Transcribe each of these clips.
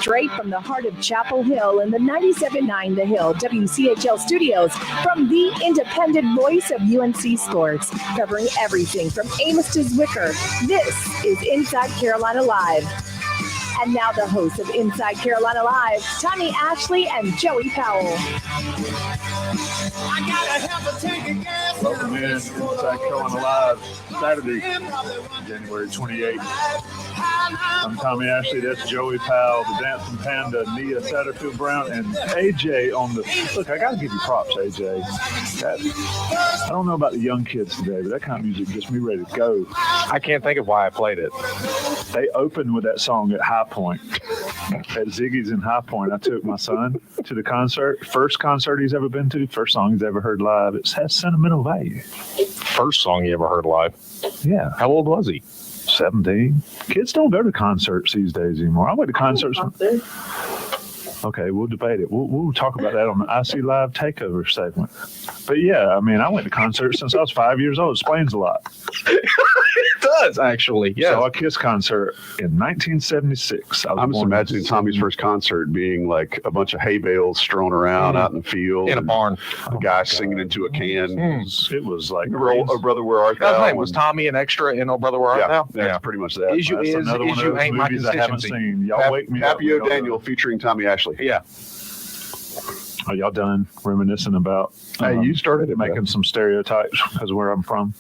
Straight from the heart of Chapel Hill in the 97.9 The Hill WCHL studios from the independent voice of UNC Sports, covering everything from Amos to Zwicker. This is Inside Carolina Live. And now the hosts of Inside Carolina Live, Tommy Ashley and Joey Powell. Welcome in to Inside Carolina Live, Saturday, January 28th. I'm Tommy Ashley, that's Joey Powell, the Dancing Panda, Nia Satterfield Brown, and AJ on the... Look, I got to give you props, AJ. I don't know about the young kids today, but that kind of music gets me ready to go. I can't think of why I played it. They opened with that song at High Point. At Ziggy's in High Point, I took my son to the concert. First concert he's ever been to, first song he's ever heard live. It has sentimental value. First song he ever heard live? Yeah. How old was he? 17. Kids don't go to concerts these days anymore. I went to concerts. Okay, we'll debate it. We'll talk about that on the IC Live Takeover segment. But yeah, I mean, I went to concerts since I was 5 years old. It explains a lot. It does, actually. Yeah. Saw a Kiss concert in 1976. I'm just imagining Tommy's first concert being like a bunch of hay bales strewn around out in the field. In a barn. A guy singing into a can. It was like... Remember Oh Brother, Where Art Thou? Was Tommy an extra in Oh Brother, Where Art Thou? Yeah, pretty much that. Is another one of those Ain't My movies I haven't Constituency. seen. Y'all wake me up. Happy O'Daniel featuring Tommy Ashley. Yeah. Are y'all done reminiscing about... Hey, you started it, making some stereotypes because where I'm from.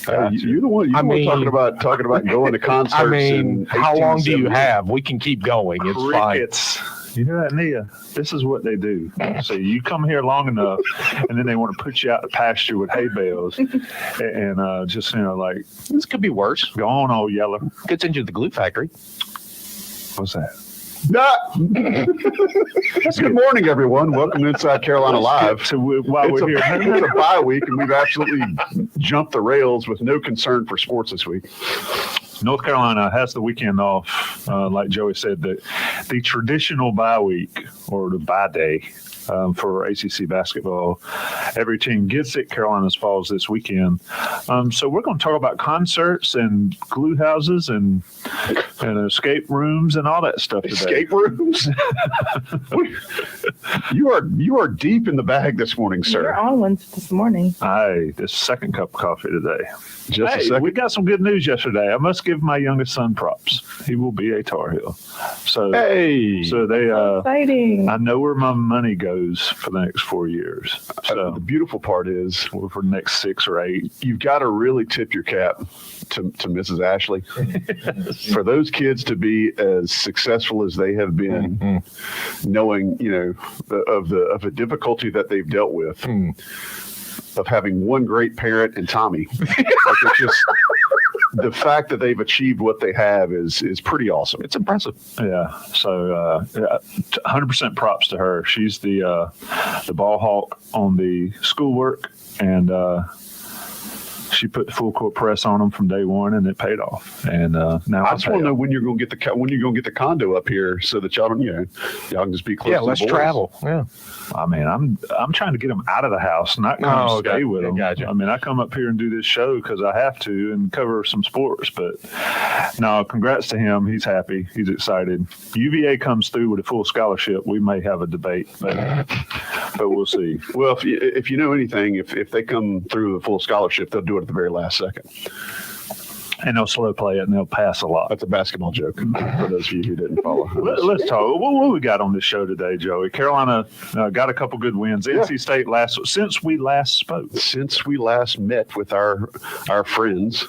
You're the one. Talking about going to concerts. I mean, how long do you have? We can keep going. It's Crickets. fine. You hear that, Nia? This is what they do. So you come here long enough, and then they want to put you out to pasture with hay bales, and just like This could be worse. go on, old yeller. Could send you to the glue factory. What's that? Good morning, everyone. Welcome to Inside Carolina Live. So while we're here, It's a bye week, and we've absolutely jumped the rails with no concern for sports this week. North Carolina has the weekend off, like Joey said, the traditional bye week or the bye day for ACC basketball. Every team gets it. Carolina's falls this weekend. So we're going to talk about concerts and glue houses and escape rooms and all that stuff today. Escape rooms? You are deep in the bag this morning, sir. You're on one this morning. This second cup of coffee today. Just a second. We got some good news yesterday. I must give my youngest son props. He will be a Tar Heel. So they Exciting. I know where my money goes for the next 4 years. So The beautiful part is, for the next 6 or 8. you've got to really tip your cap to Mrs. Ashley. For those kids to be as successful as they have been, knowing, of the difficulty that they've dealt with, of having one great parent and Tommy. It's just the fact that they've achieved what they have is pretty awesome. It's impressive. Yeah. So 100% props to her. She's the ball hawk on the schoolwork, and she put the full court press on them from day one, and it paid off. And now I just want to know when you're going to get the condo up here, so that y'all don't, y'all can just be close. Yeah, to let's the boys. travel. Yeah. I mean, I'm trying to get them out of the house, not come stay with them. Gotcha. I mean, I come up here and do this show because I have to and cover some sports. But no, congrats to him. He's happy. He's excited. UVA comes through with a full scholarship. We may have a debate, but we'll see. Well, if you know anything, if they come through with a full scholarship, they'll do it at the very last second. And they'll slow play it, and they'll pass a lot. That's a basketball joke for those of you who didn't follow. Let's talk. What we got on this show today, Joey? Carolina got a couple good wins. NC State since we last spoke. Since we last met with our friends,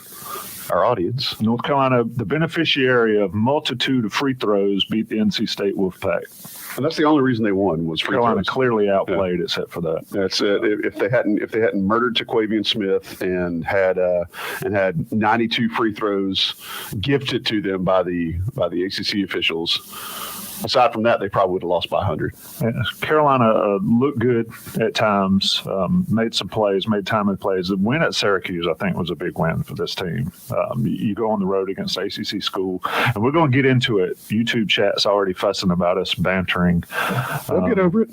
our audience. North Carolina, the beneficiary of multitude of free throws, beat the NC State Wolfpack. And that's the only reason they won was free Carolina throws. Clearly outplayed, except for that. That's it. If they hadn't murdered Taquavian Smith and had 92 free throws gifted to them by the ACC officials, aside from that, they probably would have lost by 100. Yeah, Carolina looked good at times, made some plays, made timely plays. The win at Syracuse, I think, was a big win for this team. You go on the road against ACC school, and we're going to get into it. YouTube chat's already fussing about us bantering. They'll get over it.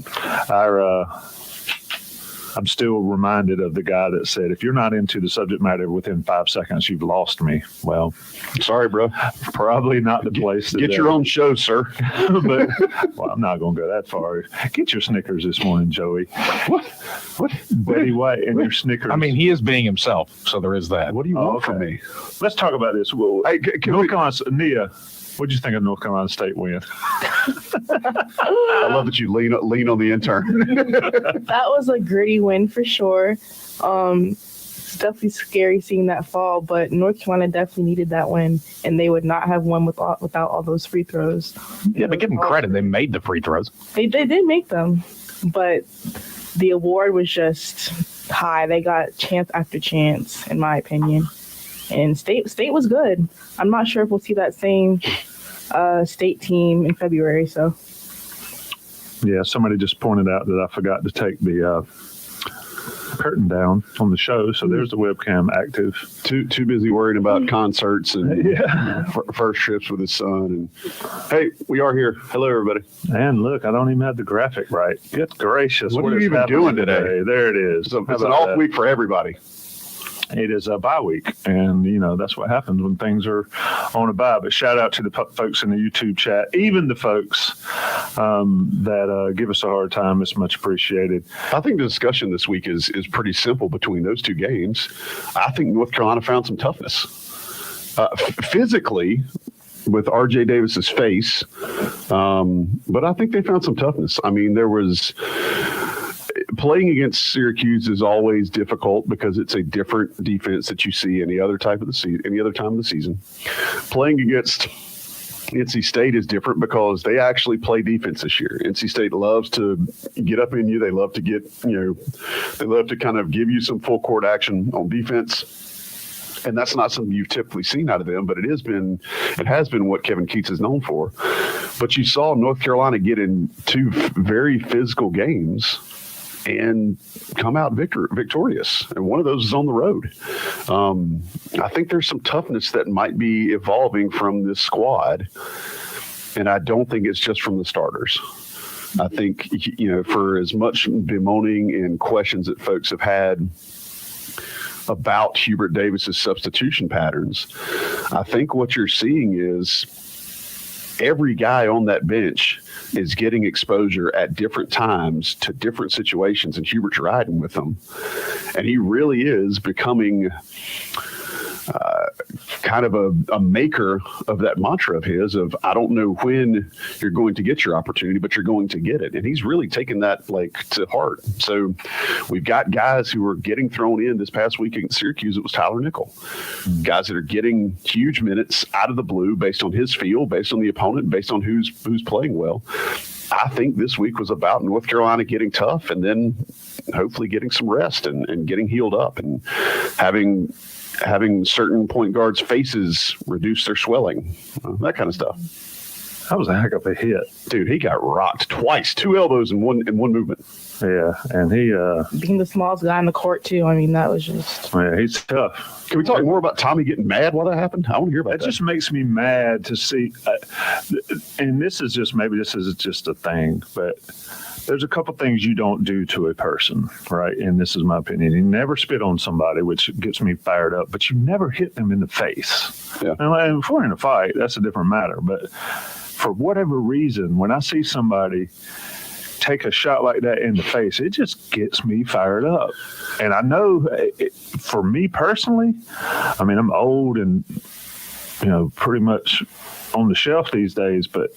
I'm still reminded of the guy that said, if you're not into the subject matter within 5 seconds, you've lost me. Well, sorry, bro. Probably not the place to get your own show, sir. But, well, I'm not going to go that far. Get your Snickers this morning, Joey. What? Betty White and your Snickers. I mean, he is being himself, so there is that. What do you want from me? Let's talk about this. Well, Hey, North Carolina, Nia, what did you think of North Carolina State win? I love that you lean on the intern. That was a gritty win for sure. It's definitely scary seeing that fall, but North Carolina definitely needed that win, and they would not have won without all those free throws. Yeah, but give them credit. They made the free throws. They did make them, but the award was just high. They got chance after chance, in my opinion. And State was good. I'm not sure if we'll see that same State team in February. So, yeah, somebody just pointed out that I forgot to take the curtain down on the show, so there's the webcam active. Too busy worrying about concerts and first trips with his son. And hey, we are here. Hello, everybody. And look, I don't even have the graphic right. Good gracious. What are you is even happening doing today? There it is. It's an off week for everybody. It is a bye week, and that's what happens when things are on a bye. But shout out to the folks in the YouTube chat, even the folks that give us a hard time. It's much appreciated. I think the discussion this week is pretty simple between those two games. I think North Carolina found some toughness physically with R.J. Davis's face, but I think they found some toughness. I mean, there was. Playing against Syracuse is always difficult because it's a different defense that you see any other time of the season. Playing against NC State is different because they actually play defense this year. NC State loves to get up in you. They love to they love to kind of give you some full court action on defense. And that's not something you've typically seen out of them, but it has been what Kevin Keatts is known for. But you saw North Carolina get in two very physical games and come out victorious. And one of those is on the road. I think there's some toughness that might be evolving from this squad. And I don't think it's just from the starters. I think, for as much bemoaning and questions that folks have had about Hubert Davis's substitution patterns, I think what you're seeing is every guy on that bench is getting exposure at different times to different situations, and Hubert's riding with them. And he really is becoming kind of a maker of that mantra of his of, I don't know when you're going to get your opportunity, but you're going to get it. And he's really taken that to heart. So we've got guys who are getting thrown in this past week against Syracuse. It was Tyler Nickel. Guys that are getting huge minutes out of the blue based on his feel, based on the opponent, based on who's playing well. I think this week was about North Carolina getting tough and then hopefully getting some rest and getting healed up and having certain point guards' faces reduce their swelling, that kind of stuff. That was a heck of a hit. Dude, he got rocked twice, 2 elbows in one movement. Yeah, and he being the smallest guy in the court too. I mean, that was just. Yeah, he's tough. Can we talk more about Tommy getting mad while that happened? I want to hear about that. It just makes me mad to see, and this is just a thing, but there's a couple things you don't do to a person, right? And this is my opinion. You never spit on somebody, which gets me fired up, but you never hit them in the face. Yeah. And if we're in a fight, that's a different matter. But for whatever reason, when I see somebody take a shot like that in the face, it just gets me fired up. And I know for me personally, I mean, I'm old and, pretty much on the shelf these days, but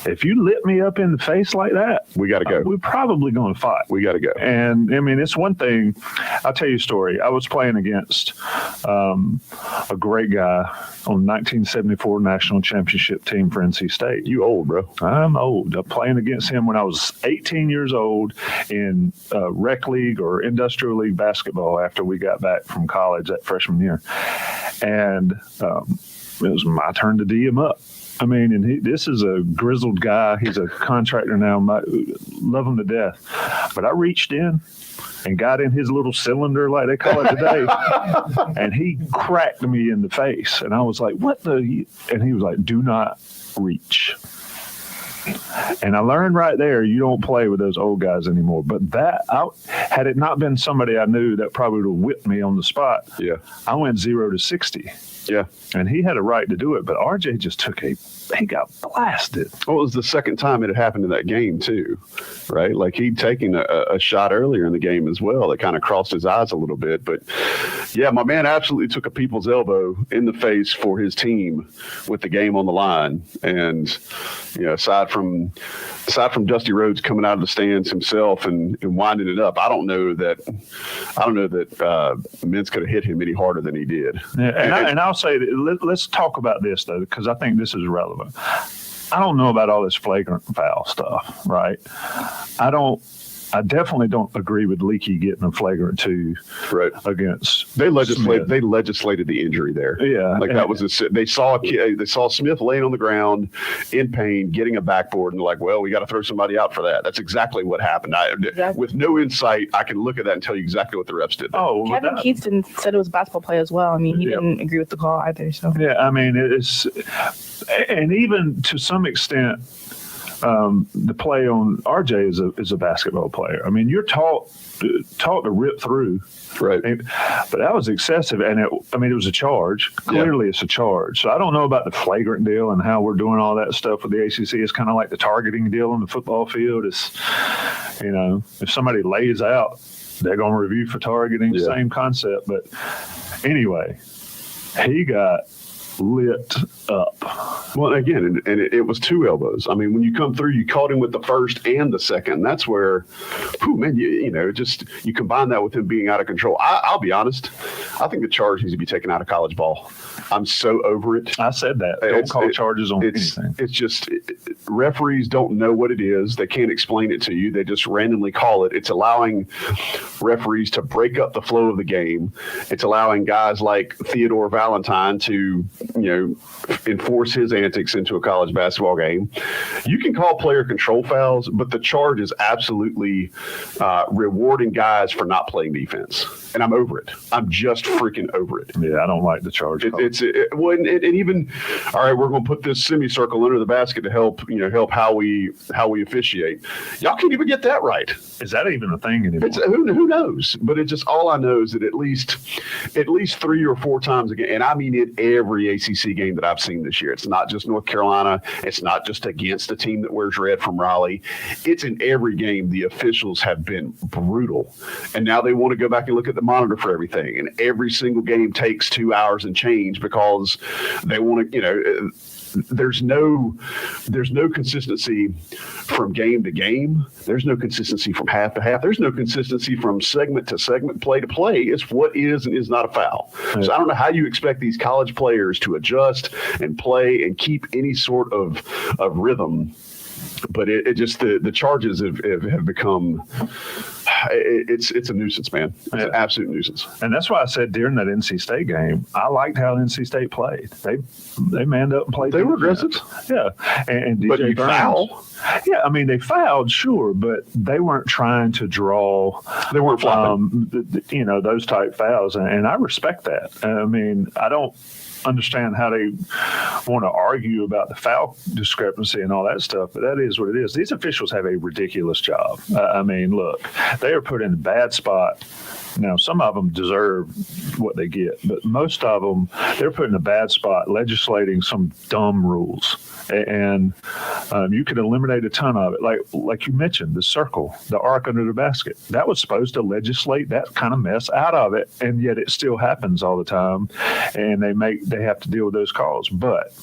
if you lit me up in the face like that, we got to go. We're probably going to fight. We got to go. And I mean, it's one thing. I'll tell you a story. I was playing against a great guy on the 1974 national championship team for NC State. You old, bro. I'm old. I'm playing against him when I was 18 years old in rec league or industrial league basketball after we got back from college that freshman year. And it was my turn to D him up. I mean, and this is a grizzled guy. He's a contractor now. Love him to death. But I reached in and got in his little cylinder, like they call it today, and he cracked me in the face. And I was like, what the? And he was like, do not reach. And I learned right there, you don't play with those old guys anymore. But had it not been somebody I knew, that probably would have whipped me on the spot. Yeah. I went 0 to 60. Yeah. And he had a right to do it, but RJ just he got blasted. Well, it was the second time it had happened in that game too, right? Like he'd taken a shot earlier in the game as well that kind of crossed his eyes a little bit. But yeah, my man absolutely took a people's elbow in the face for his team with the game on the line. And, you know, aside from Dusty Rhodes coming out of the stands himself and winding it up, I don't know that Mintz could have hit him any harder than he did. Yeah, and I'll say that, let's talk about this though, because I think this is relevant. I don't know about all this flagrant foul stuff, right? I definitely don't agree with Leakey getting a flagrant 2 against. They legislated the injury there. Yeah, like that was they saw Smith laying on the ground in pain, getting a backboard, and they're like, well, we got to throw somebody out for that. That's exactly what happened. With no insight, I can look at that and tell you exactly what the refs did. Oh, Kevin Keaton said it was basketball play as well. I mean, he didn't agree with the call either. So yeah, I mean and even to some extent. The play on RJ is a basketball player. I mean, you're taught to rip through, right? But that was excessive, and it was a charge. Clearly, it's a charge. So I don't know about the flagrant deal and how we're doing all that stuff with the ACC. It's kind of like the targeting deal on the football field. It's, you know, if somebody lays out, they're going to review for targeting. Yeah. Same concept, but anyway, he got lit up. Well, again, and it was 2 elbows. I mean, when you come through, you caught him with the first and the second. That's where, man, you combine that with him being out of control. I'll be honest. I think the charge needs to be taken out of college ball. I'm so over it. I said that. Don't call charges on anything. It's just referees don't know what it is. They can't explain it to you. They just randomly call it. It's allowing referees to break up the flow of the game. It's allowing guys like Theodore Valentine to, enforce his antics into a college basketball game. You can call player control fouls, but the charge is absolutely rewarding guys for not playing defense. And I'm over it. I'm just freaking over it. Yeah, I don't like the charge. And even, all right, we're going to put this semicircle under the basket to help how we officiate. Y'all can't even get that right. Is that even a thing anymore? Who knows? But it's just, all I know is that at least 3 or 4 times again, and I mean in every ACC game that I've seen this year. It's not just North Carolina. It's not just against a team that wears red from Raleigh. It's in every game. The officials have been brutal, and now they want to go back and look at the monitor for everything. And every single game takes 2 hours and change because they want to, there's no consistency from game to game. There's no consistency from half to half. There's no consistency from segment to segment, play to play. It's what is and is not a foul. Right. So I don't know how you expect these college players to adjust and play and keep any sort of rhythm. But it just the charges have become it's a nuisance, man. It's an absolute nuisance. And that's why I said during that NC State game, I liked how NC State played. They manned up and played. They were aggressive. Yeah, and DJ but you foul. Yeah, I mean they fouled, sure, but they weren't trying to draw. They weren't flopping. Those type fouls, and I respect that. I mean, I don't understand how they want to argue about the foul discrepancy and all that stuff, but that is what it is. These officials have a ridiculous job. I mean, look, they are put in a bad spot. Now, some of them deserve what they get, but most of them, they're put in a bad spot legislating some dumb rules. And you could eliminate a ton of it. Like you mentioned, the circle, the arc under the basket. That was supposed to legislate that kind of mess out of it, and yet it still happens all the time. And they have to deal with those calls. But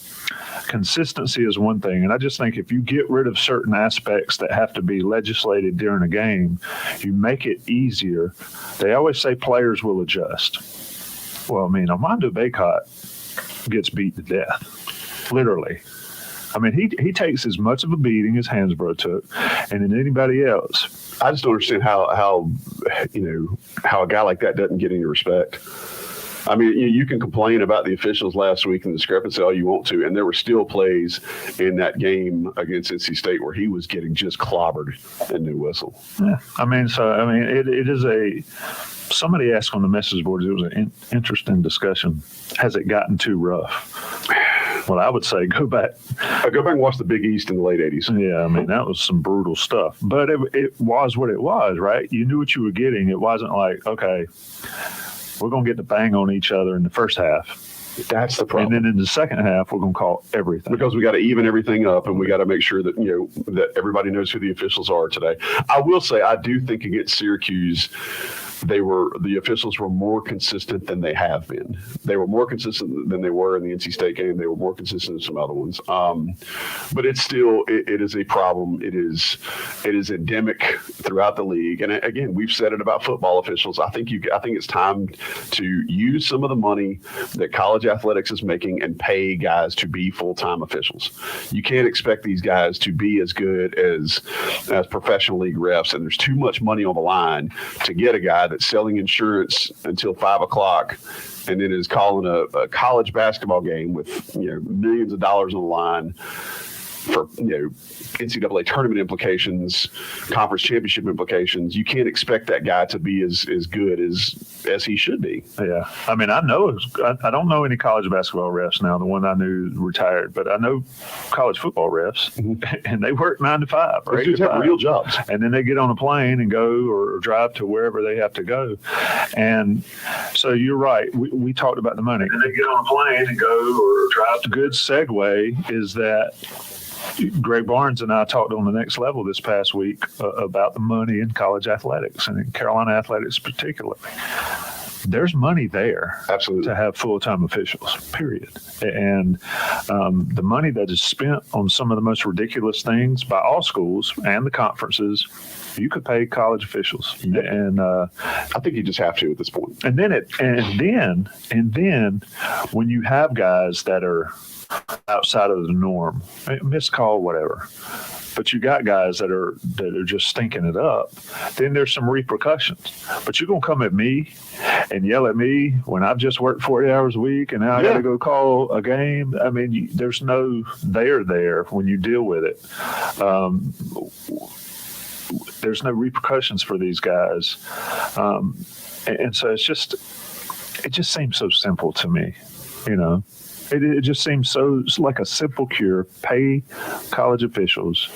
consistency is one thing. And I just think if you get rid of certain aspects that have to be legislated during a game, you make it easier. They always say players will adjust. Well, I mean, Armando Bacot gets beat to death, literally. I mean, he takes as much of a beating as Hansbrough took, and then anybody else. I just don't understand how a guy like that doesn't get any respect. I mean, you can complain about the officials last week and the discrepancy all you want to, and there were still plays in that game against NC State where he was getting just clobbered and no whistle. Yeah, it is somebody asked on the message boards, it was an interesting discussion. Has it gotten too rough? Well, I would say go back. Go back and watch the Big East in the late 80s. Yeah, I mean, that was some brutal stuff. But it was what it was, right? You knew what you were getting. It wasn't like, okay, we're going to get the bang on each other in the first half. That's the problem. And then in the second half, we're going to call everything. Because we got to even everything up, and we got to make sure that, that everybody knows who the officials are today. I will say, I do think against Syracuse, the officials were more consistent than they have been. They were more consistent than they were in the NC State game. They were more consistent in some other ones. But it's still, it is a problem. It is endemic throughout the league. And again, we've said it about football officials. I think it's time to use some of the money that college athletics is making and pay guys to be full-time officials. You can't expect these guys to be as good as professional league refs, and there's too much money on the line to get a guy that's selling insurance until 5 o'clock and then is calling a college basketball game with millions of dollars on the line for NCAA tournament implications, conference championship implications. You can't expect that guy to be as good as he should be. Yeah, I mean, I don't know any college basketball refs now. The one I knew retired, but I know college football refs, and they work 9 to 5. They do have real jobs, and then they get on a plane and go or drive to wherever they have to go. And so you're right. We talked about the money. And they get on a plane and go or drive. A good segue is that Greg Barnes and I talked on the Next Level this past week about the money in college athletics and in Carolina athletics particularly. There's money there. Absolutely. To have full-time officials, period. And the money that is spent on some of the most ridiculous things by all schools and the conferences, you could pay college officials. Yeah. And I think you just have to at this point. And then when you have guys that are outside of the norm, missed call, whatever, but you got guys that are just stinking it up, then there's some repercussions. But you're going to come at me and yell at me when I've just worked 40 hours a week and now I got to go call a game. I mean, there's no there when you deal with it. There's no repercussions for these guys. And so it just seems so simple to me, It just seems it's like a simple cure. Pay college officials,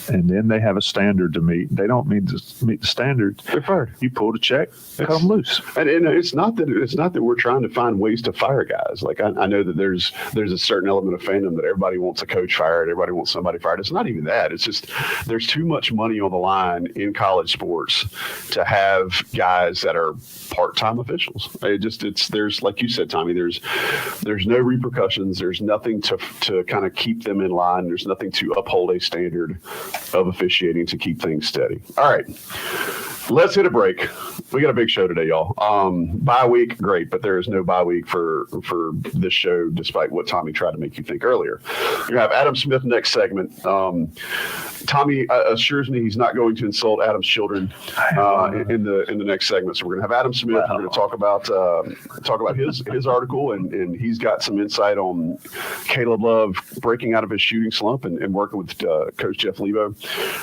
and then they have a standard to meet. They don't meet the standard. They're fired. You pulled a check, cut them loose. And it's not that we're trying to find ways to fire guys. Like I know that there's a certain element of fandom that everybody wants a coach fired, everybody wants somebody fired. It's not even that. It's just there's too much money on the line in college sports to have guys that are part-time officials. There's like you said, Tommy. There's no repercussions. There's nothing to kind of keep them in line. There's nothing to uphold a standard of officiating to keep things steady. All right, let's hit a break. We got a big show today, y'all. Bye week, great, but there is no bye week for this show, despite what Tommy tried to make you think earlier. We're gonna have Adam Smith next segment. Tommy assures me he's not going to insult Adam's children in the next segment. So we're gonna have Adam Smith. Wow. We're gonna talk about his article, and he's got some insight on Caleb Love breaking out of his shooting slump and working with Coach Jeff Lebo.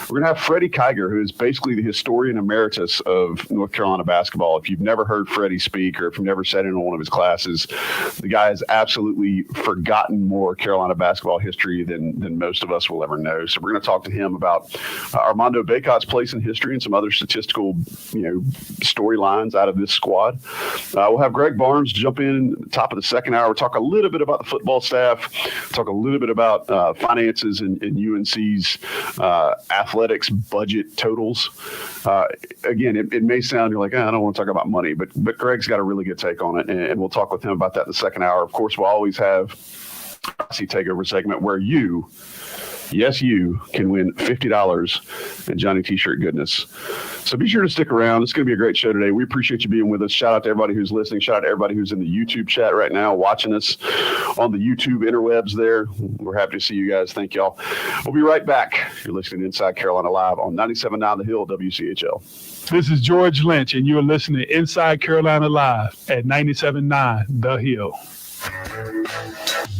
We're gonna have Freddie Kiger, who is basically the historian emeritus of North Carolina basketball. If you've never heard Freddie speak, or if you've never sat in on one of his classes, the guy has absolutely forgotten more Carolina basketball history than most of us will ever know. So we're going to talk to him about Armando Bacot's place in history and some other statistical, storylines out of this squad. We'll have Greg Barnes jump in at the top of the second hour. We'll talk a little bit about the football staff, talk a little bit about finances and UNC's athletics budget totals. Again, it may sound you're like, I don't want to talk about money, but Greg's got a really good take on it, and we'll talk with him about that in the second hour. Of course, we'll always have a takeover segment where you can win $50 in Johnny T-shirt goodness. So be sure to stick around. It's going to be a great show today. We appreciate you being with us. Shout out to everybody who's listening. Shout out to everybody who's in the YouTube chat right now, watching us on the YouTube interwebs there. We're happy to see you guys. Thank y'all. We'll be right back. You're listening to Inside Carolina Live on 97.9 The Hill, WCHL. This is George Lynch, and you're listening to Inside Carolina Live at 97.9 The Hill.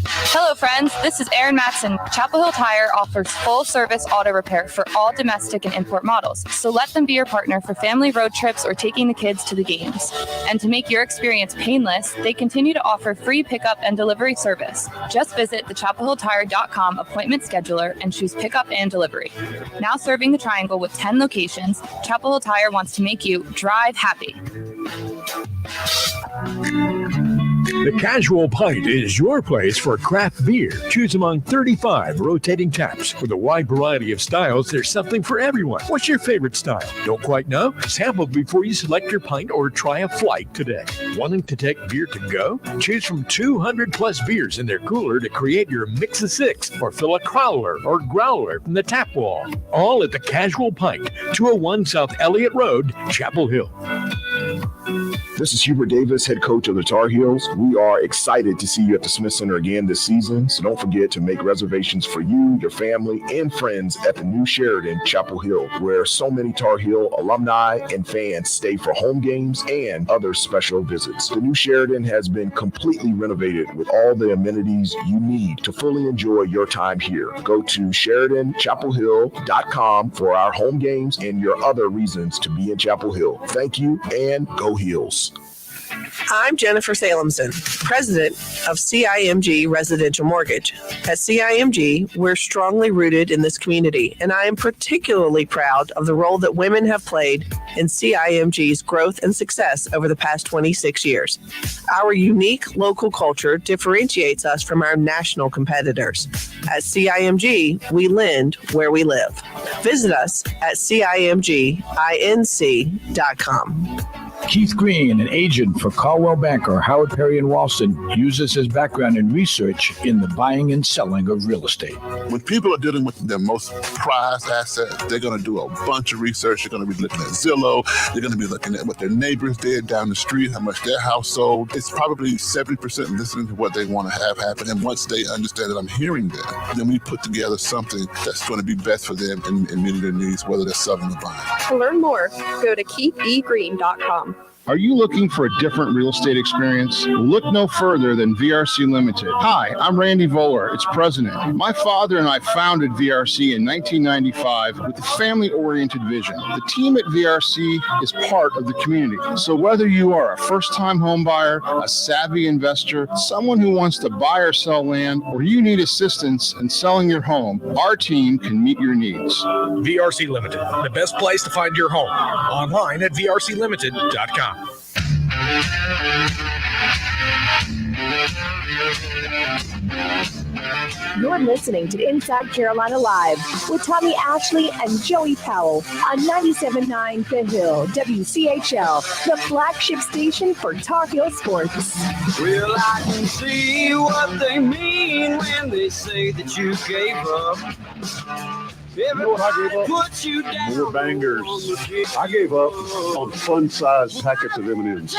Hello, friends. This is Erin Matson. Chapel Hill Tire offers full-service auto repair for all domestic and import models. So let them be your partner for family road trips or taking the kids to the games. And to make your experience painless, they continue to offer free pickup and delivery service. Just visit thechapelhilltire.com appointment scheduler and choose pickup and delivery. Now serving the Triangle with 10 locations, Chapel Hill Tire wants to make you drive happy. The Casual Pint is your place for craft beer. Choose among 35 rotating taps. With a wide variety of styles, there's something for everyone. What's your favorite style? Don't quite know? Sample before you select your pint or try a flight today. Wanting to take beer to go? Choose from 200 plus beers in their cooler to create your mix of six or fill a crowler or growler from the tap wall. All at the Casual Pint, 201 South Elliott Road, Chapel Hill. This is Hubert Davis, head coach of the Tar Heels. We are excited to see you at the Smith Center again this season, so don't forget to make reservations for you, your family, and friends at the new Sheraton, Chapel Hill, where so many Tar Heel alumni and fans stay for home games and other special visits. The new Sheraton has been completely renovated with all the amenities you need to fully enjoy your time here. Go to SheratonChapelHill.com for our home games and your other reasons to be in Chapel Hill. Thank you, and go Heels. I'm Jennifer Salemson, president of CIMG Residential Mortgage. At CIMG, we're strongly rooted in this community, and I am particularly proud of the role that women have played in CIMG's growth and success over the past 26 years. Our unique local culture differentiates us from our national competitors. At CIMG, we lend where we live. Visit us at CIMGINC.com. Keith Green, an agent for Caldwell Banker, Howard Perry and Walston, uses his background in research in the buying and selling of real estate. When people are dealing with their most prized asset, they're going to do a bunch of research. They're going to be looking at Zillow. They're going to be looking at what their neighbors did down the street, how much their house sold. It's probably 70% listening to what they want to have happen. And once they understand that I'm hearing them, then we put together something that's going to be best for them and meeting their needs, whether they're selling or buying. To learn more, go to KeithEGreen.com. Are you looking for a different real estate experience? Look no further than VRC Limited. Hi, I'm Randy Voller, its president. My father and I founded VRC in 1995 with a family-oriented vision. The team at VRC is part of the community. So whether you are a first-time home buyer, a savvy investor, someone who wants to buy or sell land, or you need assistance in selling your home, our team can meet your needs. VRC Limited, the best place to find your home. Online at vrclimited.com. You're listening to Inside Carolina Live with Tommy Ashley and Joey Powell on 97.9 The Hill, WCHL, the flagship station for Tar Heel sports. Well, I can see what they mean when they say that you gave up. You know what I gave up? More bangers. I gave up on fun-sized packets of M&Ms.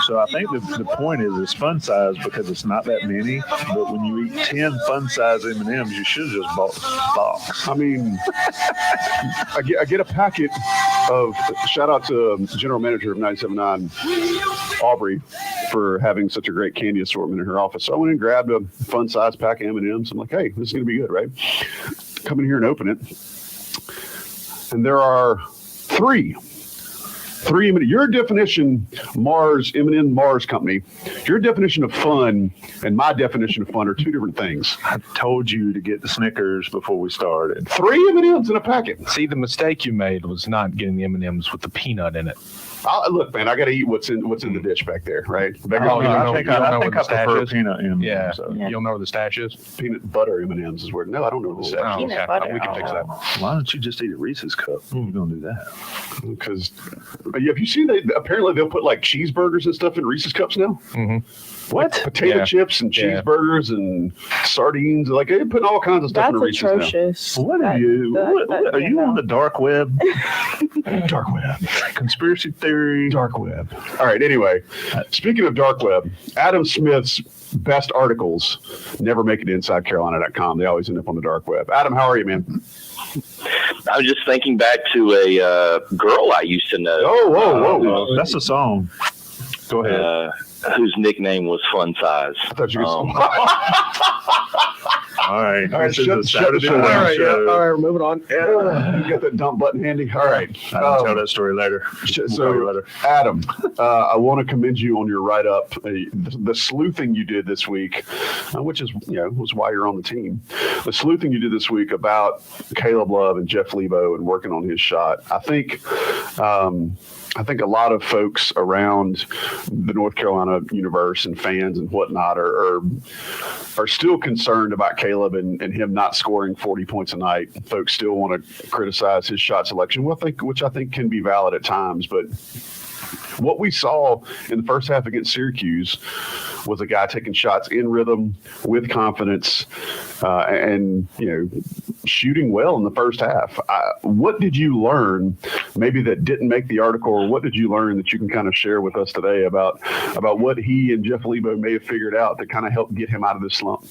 So I think the point is it's fun size because it's not that many. But when you eat 10 fun size M&Ms, you should have just bought the box. I mean, I get a packet of. Shout out to General Manager of 97.9, Aubrey, for having such a great candy assortment in her office. So I went and grabbed a fun-sized pack of M&Ms. I'm like, hey, this is going to be good, right? Come in here and open it. And there are three M&M. Your definition, Mars, M&M Mars Company, your definition of fun and my definition of fun are two different things. I told you to get the Snickers before we started. 3 M&Ms in a packet. See, the mistake you made was not getting the M&Ms with the peanut in it. Look, man, I got to eat what's in the dish back there, right? I think I prefer peanut M&Ms. Yeah, so. You don't know where the stash is? Peanut butter M&Ms is where. No, I don't know where the stash is. Peanut butter. We can fix that. Why don't you just eat a Reese's cup? You're gonna do that because have you seen apparently they'll put like cheeseburgers and stuff in Reese's cups now? Mm-hmm. What? Potato chips and cheeseburgers and sardines, like they're putting all kinds of stuff in Reese's atrocious. Now. What are you? Are you on the dark web? Dark web. Conspiracy theory. Dark web. All right. Anyway, speaking of dark web, Adam Smith's best articles never make it to InsideCarolina.com. They always end up on the dark web. Adam, how are you, man? I was just thinking back to a girl I used to know. Whoa. That's a song. Go ahead. whose nickname was Fun Size. I thought you were All right. All right, This is shut a the Saturday show. morning All right, show. all right, we're moving on. You got that dump button handy? All right. I'll tell that story later. So, Adam, I want to commend you on your write-up. The sleuthing you did this week, which is, was why you're on the team. The sleuthing you did this week about Caleb Love and Jeff Lebo and working on his shot. I think a lot of folks around the North Carolina universe and fans and whatnot are still concerned about Caleb and him not scoring 40 points a night. Folks still want to criticize his shot selection, which I think can be valid at times. But what we saw in the first half against Syracuse was a guy taking shots in rhythm with confidence and shooting well in the first half. What did you learn maybe that didn't make the article, or what did you learn that you can kind of share with us today about what he and Jeff Lebo may have figured out to kind of help get him out of this slump?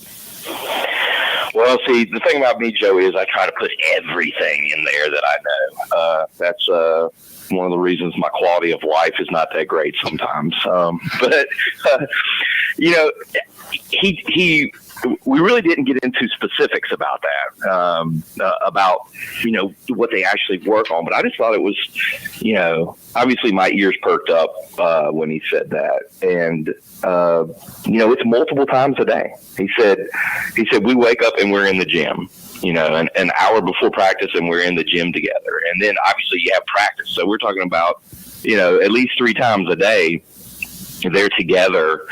Well, see, the thing about me, Joey, is I try to put everything in there that I know. That's one of the reasons my quality of life is not that great sometimes. We really didn't get into specifics about that, about what they actually work on. But I just thought it was, obviously my ears perked up when he said that, and it's multiple times a day. He said we wake up and we're in the gym. An hour before practice, and we're in the gym together. And then obviously you have practice. So we're talking about, at least 3 times a day they're together,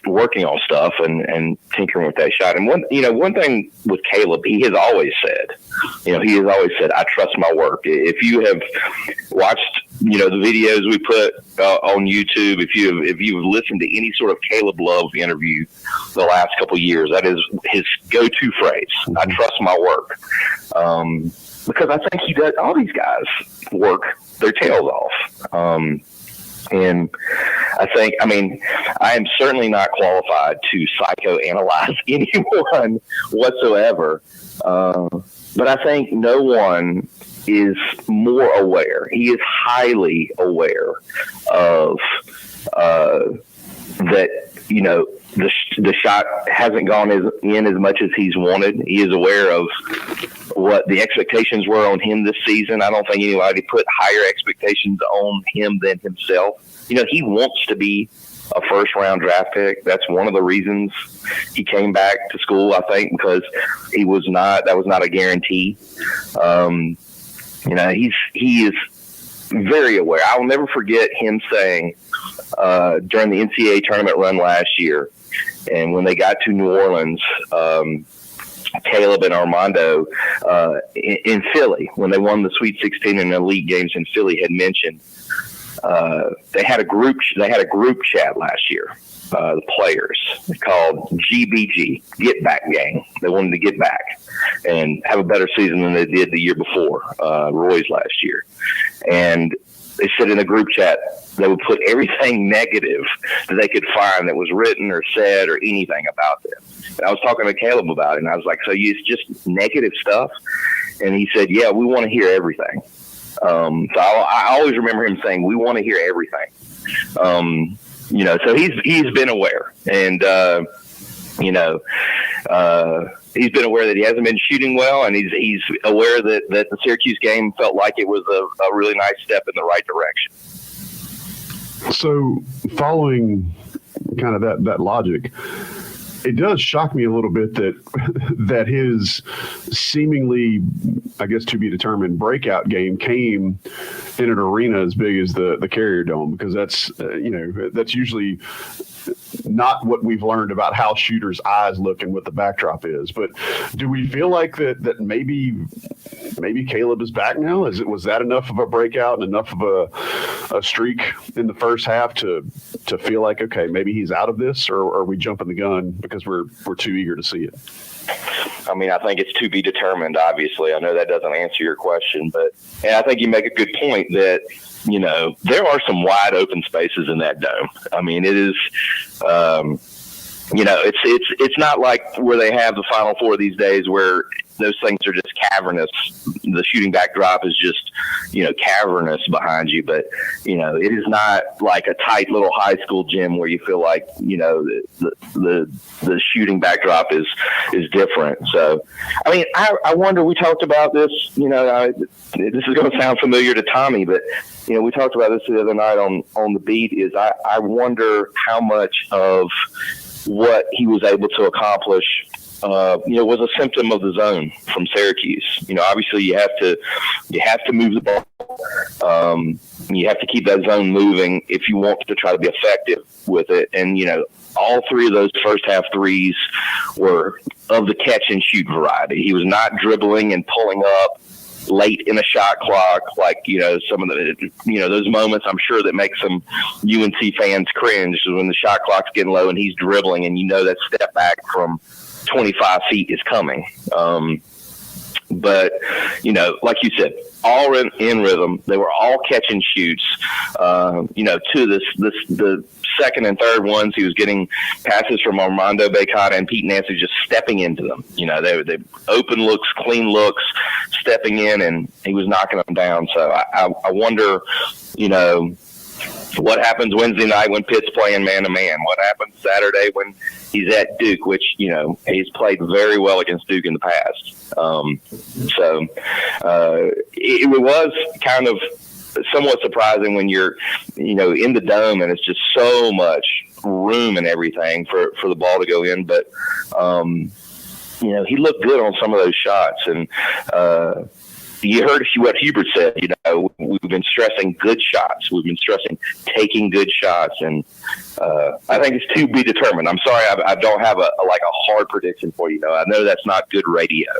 working on stuff and tinkering with that shot. And one thing with Caleb, he has always said, I trust my work. If you have watched, the videos we put on YouTube, if you've listened to any sort of Caleb Love interview the last couple of years, that is his go-to phrase. I trust my work. Because I think he does, all these guys work their tails off. And I am certainly not qualified to psychoanalyze anyone whatsoever. But I think no one is more aware. He is highly aware of that, the shot hasn't gone in as much as he's wanted. He is aware of what the expectations were on him this season. I don't think anybody put higher expectations on him than himself. He wants to be a first-round draft pick. That's one of the reasons he came back to school, I think, because that was not a guarantee. He is very aware. I will never forget him saying during the NCAA tournament run last year, and when they got to New Orleans, Caleb and Armando in Philly, when they won the Sweet 16 and Elite Games in Philly, had mentioned they had a group chat last year, the players, called GBG, Get Back Gang. They wanted to get back and have a better season than they did the year before, Roy's last year. And they said in a group chat they would put everything negative that they could find that was written or said or anything about them. And I was talking to Caleb about it, and I was like, so it's just negative stuff? And he said, yeah, we want to hear everything. So I always remember him saying, we want to hear everything. So he's been aware, and he's been aware that he hasn't been shooting well, and he's aware that the Syracuse game felt like it was a really nice step in the right direction. So following kind of that logic, it does shock me a little bit that his seemingly, I guess to be determined, breakout game came in an arena as big as the Carrier Dome, because that's usually not what we've learned about how shooters' eyes look and what the backdrop is. But do we feel like that maybe Caleb is back now? Was that enough of a breakout and enough of a streak in the first half to feel like, okay, maybe he's out of this, or are we jumping the gun because we're too eager to see it? I think it's to be determined, obviously. I know that doesn't answer your question, and I think you make a good point that, there are some wide open spaces in that dome. It is, it's not like where they have the Final Four these days where those things are just cavernous. The shooting backdrop is just, cavernous behind you. But, it is not like a tight little high school gym where you feel like, the shooting backdrop is different. So, I mean, I wonder, we talked about this, this is going to sound familiar to Tommy, but, we talked about this the other night on the beat, is I wonder how much of what he was able to accomplish, was a symptom of the zone from Syracuse. Obviously you have to move the ball. You have to keep that zone moving if you want to try to be effective with it. And, all three of those first half threes were of the catch and shoot variety. He was not dribbling and pulling up late in a shot clock, like, some of the, those moments I'm sure that make some UNC fans cringe when the shot clock's getting low and he's dribbling and that step back from 25 feet is coming. But, like you said, all in rhythm. They were all catch and shoots. To the second and third ones, he was getting passes from Armando Bacata and Pete Nancy just stepping into them. They open looks, clean looks, stepping in, and he was knocking them down. So I wonder, what happens Wednesday night when Pitt's playing man-to-man? What happens Saturday when he's at Duke, which, he's played very well against Duke in the past. It was kind of somewhat surprising when you're, in the dome and it's just so much room and everything for the ball to go in. But, he looked good on some of those shots. And you heard what Hubert said, we've been stressing good shots. We've been stressing taking good shots. And I think it's to be determined. I'm sorry, I don't have a hard prediction for you. I know that's not good radio.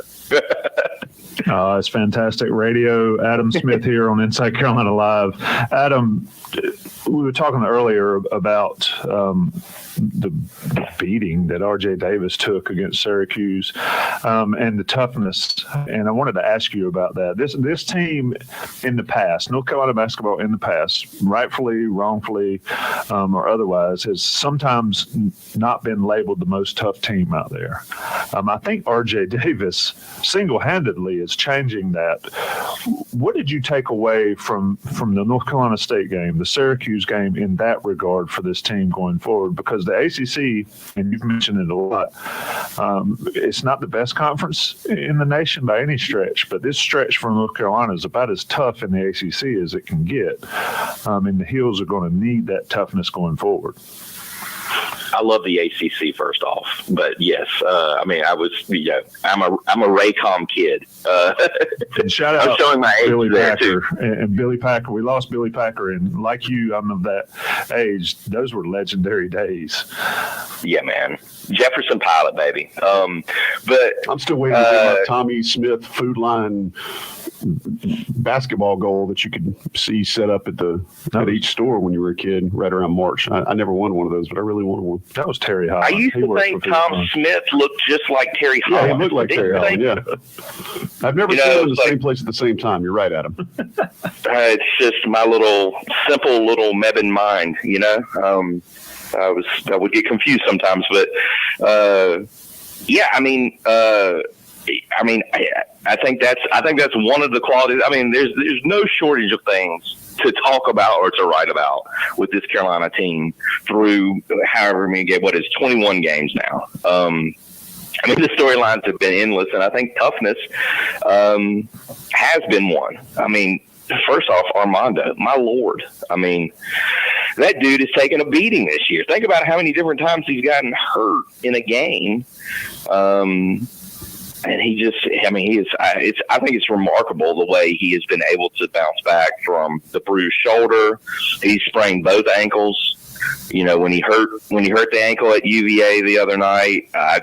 It's fantastic radio. Adam Smith here on Inside Carolina Live. Adam, we were talking earlier about the beating that R.J. Davis took against Syracuse and the toughness. And I wanted to ask you about that. This team in the past, North Carolina basketball in the past, rightfully, wrongfully, or otherwise, has sometimes not been labeled the most tough team out there. I think R.J. Davis single-handedly is changing that. What did you take away from the North Carolina State game, the Syracuse game, in that regard for this team going forward? Because the ACC, and you've mentioned it a lot, it's not the best conference in the nation by any stretch, but this stretch from North Carolina is about as tough in the ACC as it can get. And the Heels are going to need that toughness going forward. I love the ACC first off, but yes, I was, I'm a Raycom kid. And shout out I'm showing my age Billy there Packer too. And Billy Packer. We lost Billy Packer, and like you, I'm of that age. Those were legendary days. Yeah, man. Jefferson Pilot, baby. But I'm still waiting to get my Tommy Smith Food Line basketball goal that you could see set up at each store when you were a kid right around March. I never won one of those, but I really wanted one. That was Terry Holland. I used to think Tom Smith looked just like Terry Holland. Yeah, he looked like Terry Holland, yeah. I've never seen him in the same place at the same time. You're right, Adam. It's just my simple little Mebane mind, I would get confused sometimes, but I think that's one of the qualities. I mean, there's no shortage of things to talk about or to write about with this Carolina team through however many games. What is 21 games now? The storylines have been endless, and I think toughness has been one. First off, Armando, my Lord. That dude is taking a beating this year. Think about how many different times he's gotten hurt in a game. And he just, I think it's remarkable the way he has been able to bounce back from the bruised shoulder. He sprained both ankles. When he hurt the ankle at UVA the other night, I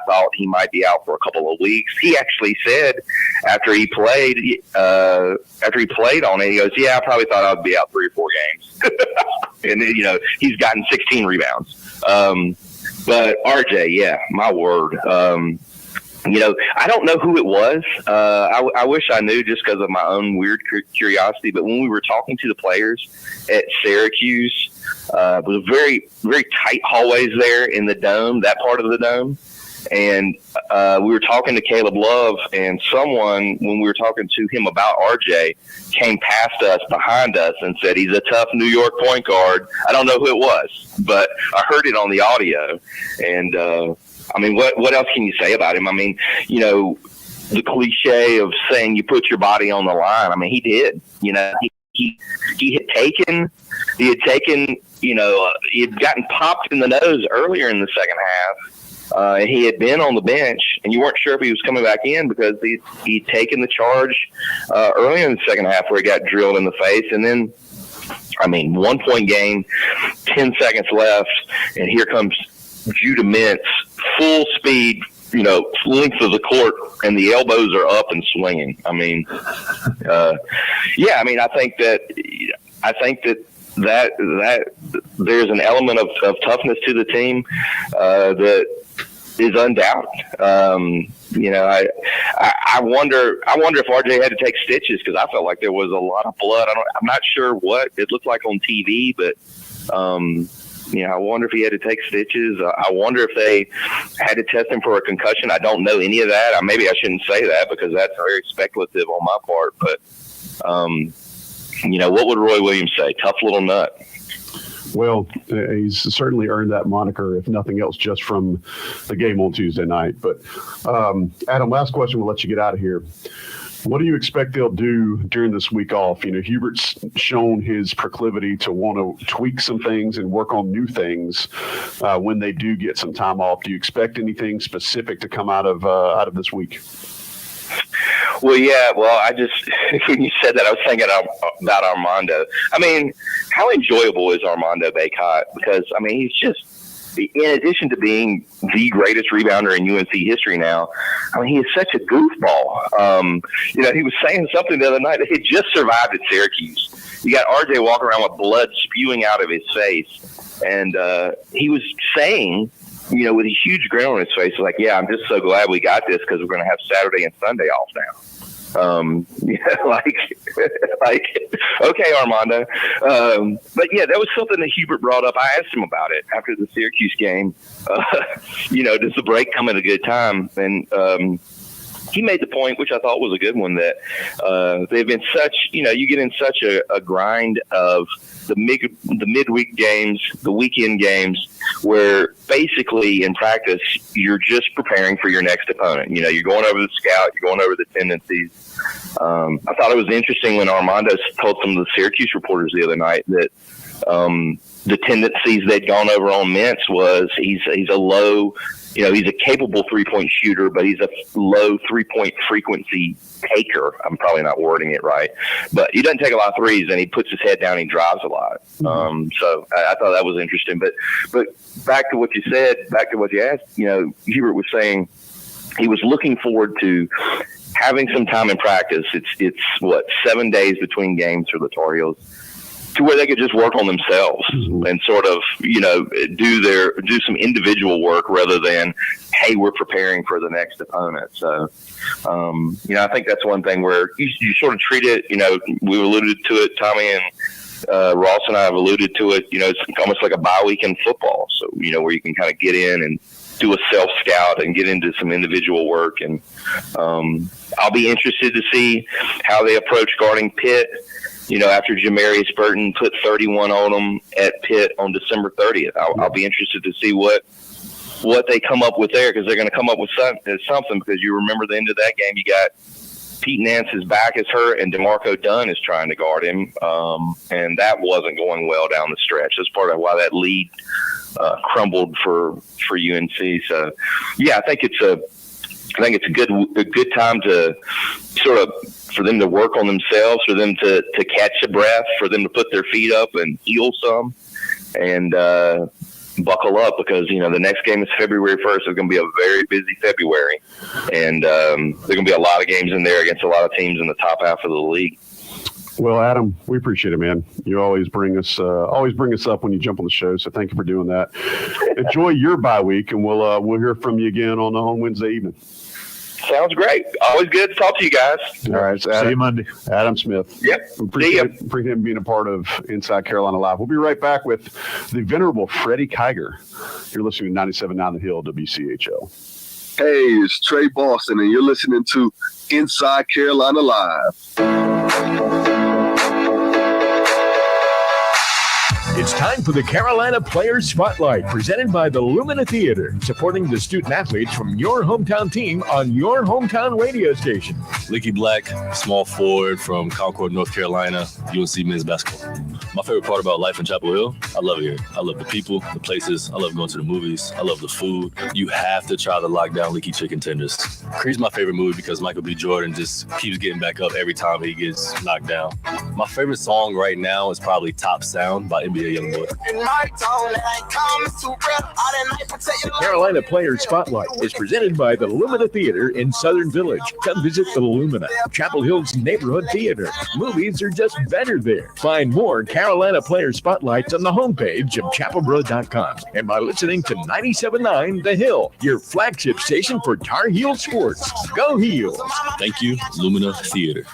thought he might be out for a couple of weeks. He actually said after he played on it, he goes, "Yeah, I probably thought I'd be out 3 or 4 games." And then, he's gotten 16 rebounds. But RJ, yeah, my word. I don't know who it was. I wish I knew just because of my own weird curiosity. But when we were talking to the players at Syracuse, it was very, very tight hallways there in the dome, that part of the dome. And we were talking to Caleb Love, and someone, when we were talking to him about RJ, came past us, behind us, and said, he's a tough New York point guard. I don't know who it was, but I heard it on the audio. And, I mean, what else can you say about him? I mean, you know, the cliche of saying you put your body on the line. I mean, he did. You know, he had taken, you know, he had gotten popped in the nose earlier in the second half. He had been on the bench, and you weren't sure if he was coming back in because he'd taken the charge earlier in the second half where he got drilled in the face. And then, I mean, 1 point game, 10 seconds left, and here comes Judah Mintz, full speed, you know, length of the court, and the elbows are up and swinging. I mean, yeah, I mean, I think that there's an element of toughness to the team that is undoubted. You know, I wonder if RJ had to take stitches because I felt like there was a lot of blood. I'm not sure what it looked like on TV, but you know, I wonder if he had to take stitches. I wonder if they had to test him for a concussion. I don't know any of that. Maybe I shouldn't say that because that's very speculative on my part. But you know, what would Roy Williams say? Tough little nut. Well, he's certainly earned that moniker, if nothing else, just from the game on Tuesday night. But, Adam, last question. We'll let you get out of here. What do you expect they'll do during this week off? You know, Hubert's shown his proclivity to want to tweak some things and work on new things when they do get some time off. Do you expect anything specific to come out of this week? Well, yeah. Well, when you said that, I was thinking about Armando. I mean, how enjoyable is Armando Bacot? Because, I mean, he's just, in addition to being the greatest rebounder in UNC history now, I mean, he is such a goofball. You know, he was saying something the other night that he just survived at Syracuse. You got RJ walking around with blood spewing out of his face. And he was saying, you know, with a huge grin on his face, like, yeah, I'm just so glad we got this because we're going to have Saturday and Sunday off now. Yeah, like, okay, Armando. But yeah, that was something that Hubert brought up. I asked him about it after the Syracuse game. You know, does the break come at a good time? And he made the point, which I thought was a good one, that they've been such, you know, you get in such a grind of the midweek games, the weekend games, where basically in practice you're just preparing for your next opponent. You know, you're going over the scout, you're going over the tendencies. I thought it was interesting when Armando told some of the Syracuse reporters the other night that the tendencies they'd gone over on Mintz was he's a low, you know, he's a capable 3-point shooter, but he's a low 3-point frequency taker. I'm probably not wording it right, but he doesn't take a lot of threes, and he puts his head down. He drives a lot. So I thought that was interesting. But back to what you said, back to what you asked. You know, Hubert was saying he was looking forward to having some time in practice. It's what, 7 days between games for the Tar Heels, to where they could just work on themselves and sort of, you know, do some individual work rather than, hey, we're preparing for the next opponent. So, you know, I think that's one thing where you sort of treat it, you know, we alluded to it, Tommy and Ross and I have alluded to it, you know, it's almost like a bye week in football. So, you know, where you can kind of get in and do a self-scout and get into some individual work. And I'll be interested to see how they approach guarding Pitt. You know, after Jamarius Burton put 31 on them at Pitt on December 30th, I'll be interested to see what they come up with there, because they're going to come up with something. Because you remember the end of that game, you got Pete Nance's back is hurt, and DeMarco Dunn is trying to guard him, and that wasn't going well down the stretch. That's part of why that lead crumbled for UNC. So, yeah, I think it's a good time to sort of, for them to work on themselves, for them to catch a breath, for them to put their feet up and heal some, and buckle up, because, you know, the next game is February 1st. It's going to be a very busy February, and there are going to be a lot of games in there against a lot of teams in the top half of the league. Well, Adam, we appreciate it, man. You always bring us up when you jump on the show. So thank you for doing that. Enjoy your bye week, and we'll hear from you again on Wednesday evening. Sounds great. Always good to talk to you guys. All right. So See you Monday. Adam Smith. Yep. Appreciate him being a part of Inside Carolina Live. We'll be right back with the venerable Freddie Kiger. You're listening to 97.9 The Hill, WCHL. Hey, it's Trey Boston, and you're listening to Inside Carolina Live. It's time for the Carolina Players Spotlight, presented by the Lumina Theater, supporting the student athletes from your hometown team on your hometown radio station. Licky Black, small forward from Concord, North Carolina, UNC men's basketball. My favorite part about life in Chapel Hill, I love it here. I love the people, the places. I love going to the movies. I love the food. You have to try the Lockdown Leaky Chicken Tenders. Creed's my favorite movie because Michael B. Jordan just keeps getting back up every time he gets knocked down. My favorite song right now is probably Top Sound by NBA Youngboy. The Carolina Players Spotlight is presented by the Lumina Theater in Southern Village. Come visit the Lumina, Chapel Hill's neighborhood theater. Movies are just better there. Find more Carolina Players Spotlights on the homepage of chapelboro.com and by listening to 97.9 The Hill, your flagship station for Tar Heel sports. Go Heels! Thank you, Lumina Theater.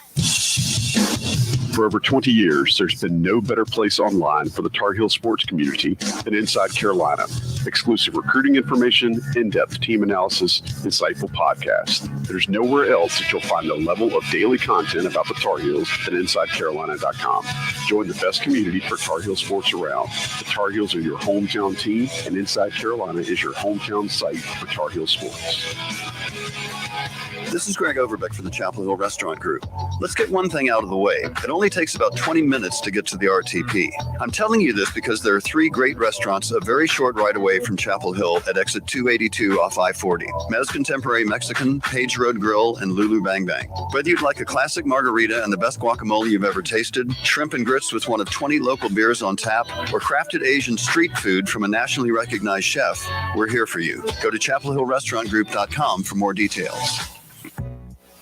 For over 20 years, there's been no better place online for the Tar Heel sports community than Inside Carolina. Exclusive recruiting information, in-depth team analysis, insightful podcasts. There's nowhere else that you'll find the level of daily content about the Tar Heels than InsideCarolina.com. Join the best community for Tar Heel sports around. The Tar Heels are your hometown team, and Inside Carolina is your hometown site for Tar Heel sports. This is Greg Overbeck from the Chapel Hill Restaurant Group. Let's get one thing out of the way. It only takes about 20 minutes to get to the RTP. I'm telling you this because there are 3 great restaurants a very short ride away from Chapel Hill at exit 282 off I-40. Mez Contemporary Mexican, Page Road Grill, and Lulu Bang Bang. Whether you'd like a classic margarita and the best guacamole you've ever tasted, shrimp and grits with one of 20 local beers on tap, or crafted Asian street food from a nationally recognized chef, we're here for you. Go to chapelhillrestaurantgroup.com for more details.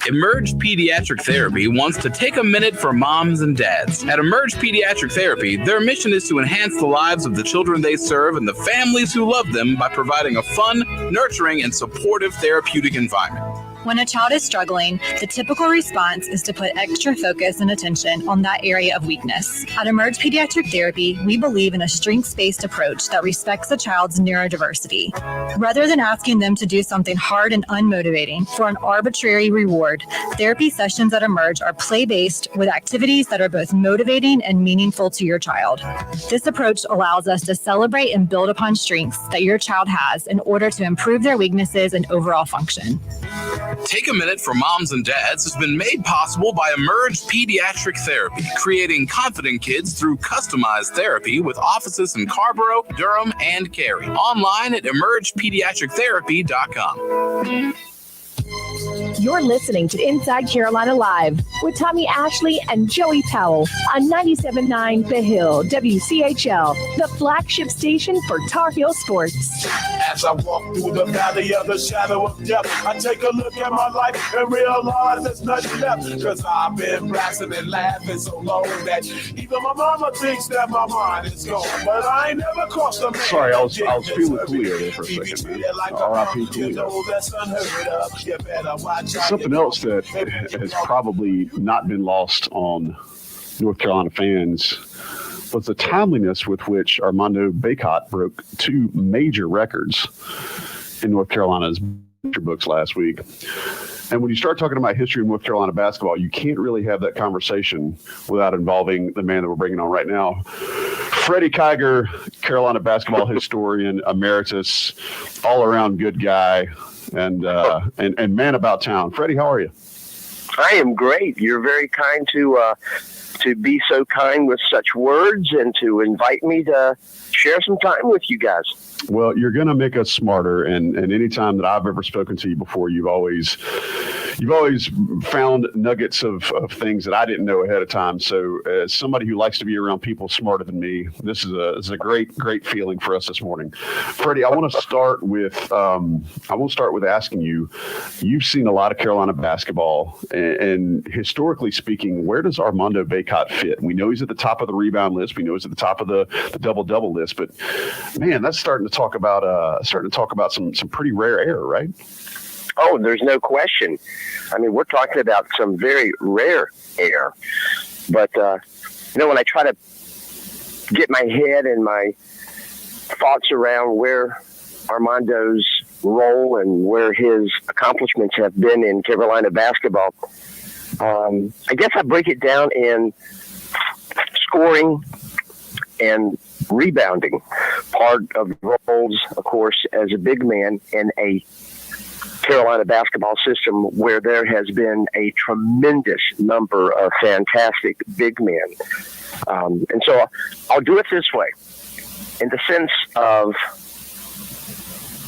Emerge Pediatric Therapy wants to take a minute for moms and dads. At Emerge Pediatric Therapy, their mission is to enhance the lives of the children they serve and the families who love them by providing a fun, nurturing, and supportive therapeutic environment. When a child is struggling, the typical response is to put extra focus and attention on that area of weakness. At Emerge Pediatric Therapy, we believe in a strengths-based approach that respects a child's neurodiversity. Rather than asking them to do something hard and unmotivating for an arbitrary reward, therapy sessions at Emerge are play-based with activities that are both motivating and meaningful to your child. This approach allows us to celebrate and build upon strengths that your child has in order to improve their weaknesses and overall function. Take a Minute for Moms and Dads has been made possible by Emerge Pediatric Therapy, creating confident kids through customized therapy with offices in Carborough, Durham, and Cary. Online at emergepediatrictherapy.com. You're listening to Inside Carolina Live with Tommy Ashley and Joey Powell on 97.9 The Hill, WCHL, the flagship station for Tar Heel sports. As I walk through the valley of the shadow of death, I take a look at my life and realize there's nothing left. Because I've been blasting and laughing so long that even my mama thinks that my mind is gone. But I ain't never crossed a man. Sorry, I was feeling Coolio there for a second, man. R.I.P. Coolio. Something else that has probably not been lost on North Carolina fans was the timeliness with which Armando Bacot broke 2 major records in North Carolina's books last week. And when you start talking about history of North Carolina basketball, you can't really have that conversation without involving the man that we're bringing on right now. Freddie Kiger, Carolina basketball historian, emeritus, all-around good guy, and man about town. Freddie, how are you? I am great. You're very kind to be so kind with such words and to invite me to share some time with you guys. Well, you're going to make us smarter. And any time that I've ever spoken to you before, you've always found nuggets of things that I didn't know ahead of time. So as somebody who likes to be around people smarter than me, this is a great feeling for us this morning. Freddie, I want to start with asking you, you've seen a lot of Carolina basketball, and historically speaking, where does Armando Bacot fit? We know he's at the top of the rebound list. We know he's at the top of the double-double list, but man, that's starting to talk about some pretty rare air, right? Oh, there's no question. I mean, we're talking about some very rare air. But, when I try to get my head and my thoughts around where Armando's role and where his accomplishments have been in Carolina basketball, I guess I break it down in scoring and rebounding. Part of the roles, of course, as a big man in a Carolina basketball system where there has been a tremendous number of fantastic big men. And so I'll do it this way, in the sense of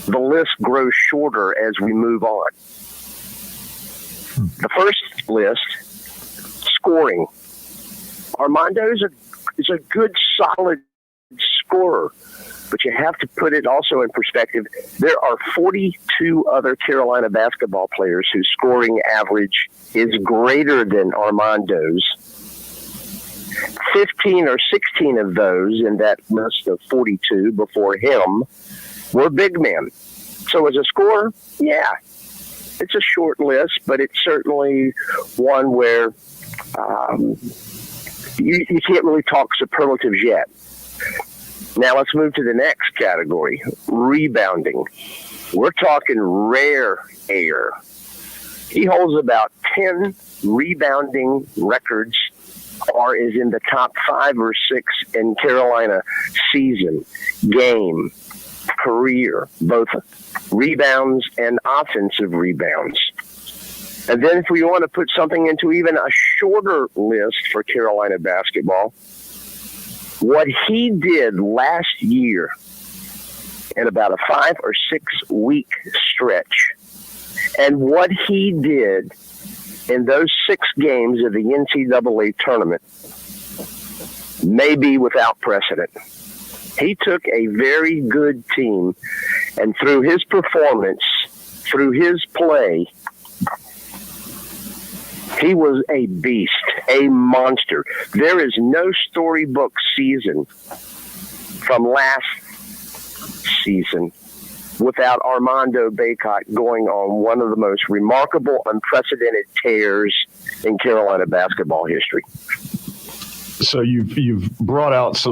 the list grows shorter as we move on. The first list, scoring. Armando is a good, solid scorer, but you have to put it also in perspective. There are 42 other Carolina basketball players whose scoring average is greater than Armando's. 15 or 16 of those in that list of 42 before him were big men. So as a scorer, yeah, it's a short list, but it's certainly one where you can't really talk superlatives yet. Now let's move to the next category, rebounding. We're talking rare air. He holds about 10 rebounding records, or is in the top 5 or 6 in Carolina season, game, career, both rebounds and offensive rebounds. And then if we want to put something into even a shorter list for Carolina basketball, what he did last year in about a 5 or 6 week stretch, and what he did in those 6 games of the NCAA tournament may be without precedent. He took a very good team, and through his performance, through his play, he was a beast, a monster. There is no storybook season from last season without Armando Bacot going on one of the most remarkable, unprecedented tears in Carolina basketball history. So you've brought out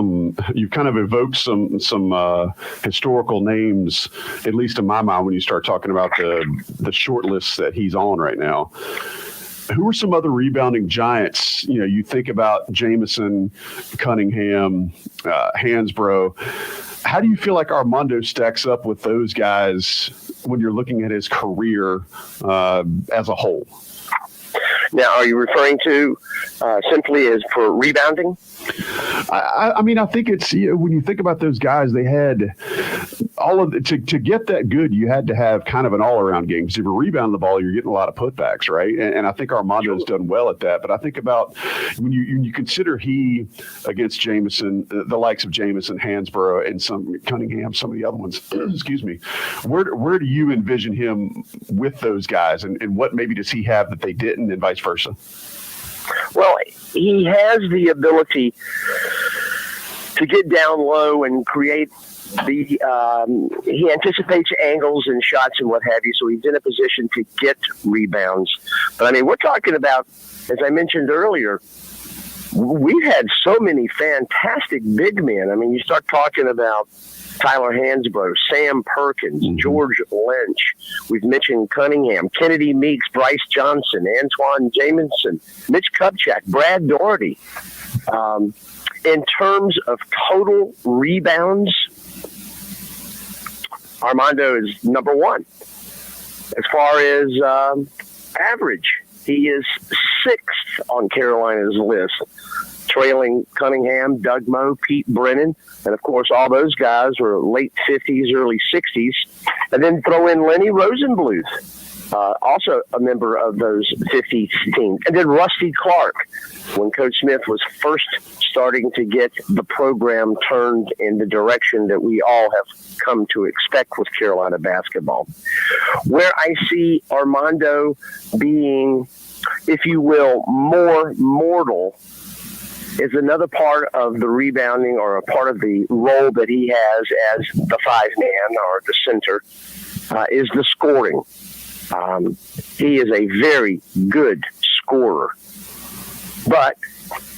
you've kind of evoked some historical names, at least in my mind, when you start talking about the short lists that he's on right now. Who are some other rebounding giants? You know, you think about Jamison, Cunningham, Hansbrough. How do you feel like Armando stacks up with those guys when you're looking at his career as a whole? Now, are you referring to simply as for rebounding? I mean, I think it's, when you think about those guys, they had all of to get that good, you had to have kind of an all-around game. Because if you're rebounding the ball, you're getting a lot of putbacks, right? And I think Armando's done well at that. But I think about when you consider he against Jamison, the likes of Jamison, Hansbrough, and some Cunningham, some of the other ones. Excuse me. Where do you envision him with those guys, and what maybe does he have that they didn't, and vice versa? Well, he has the ability to get down low and create he anticipates angles and shots and what have you, so he's in a position to get rebounds. But, I mean, we're talking about, as I mentioned earlier, we've had so many fantastic big men. I mean, you start talking about Tyler Hansbrough, Sam Perkins, George Lynch. We've mentioned Cunningham, Kennedy Meeks, Bryce Johnson, Antoine Jamison, Mitch Kupchak, Brad Doherty. In terms of total rebounds, Armando is number one. As far as average, he is 6th on Carolina's list, trailing Cunningham, Doug Moe, Pete Brennan, and of course all those guys were late 50s, early 60s. And then throw in Lenny Rosenbluth, also a member of those 50s teams. And then Rusty Clark, when Coach Smith was first starting to get the program turned in the direction that we all have come to expect with Carolina basketball. Where I see Armando being, if you will, more mortal is another part of the rebounding, or a part of the role that he has as the 5-man or the center, is the scoring. He is a very good scorer. But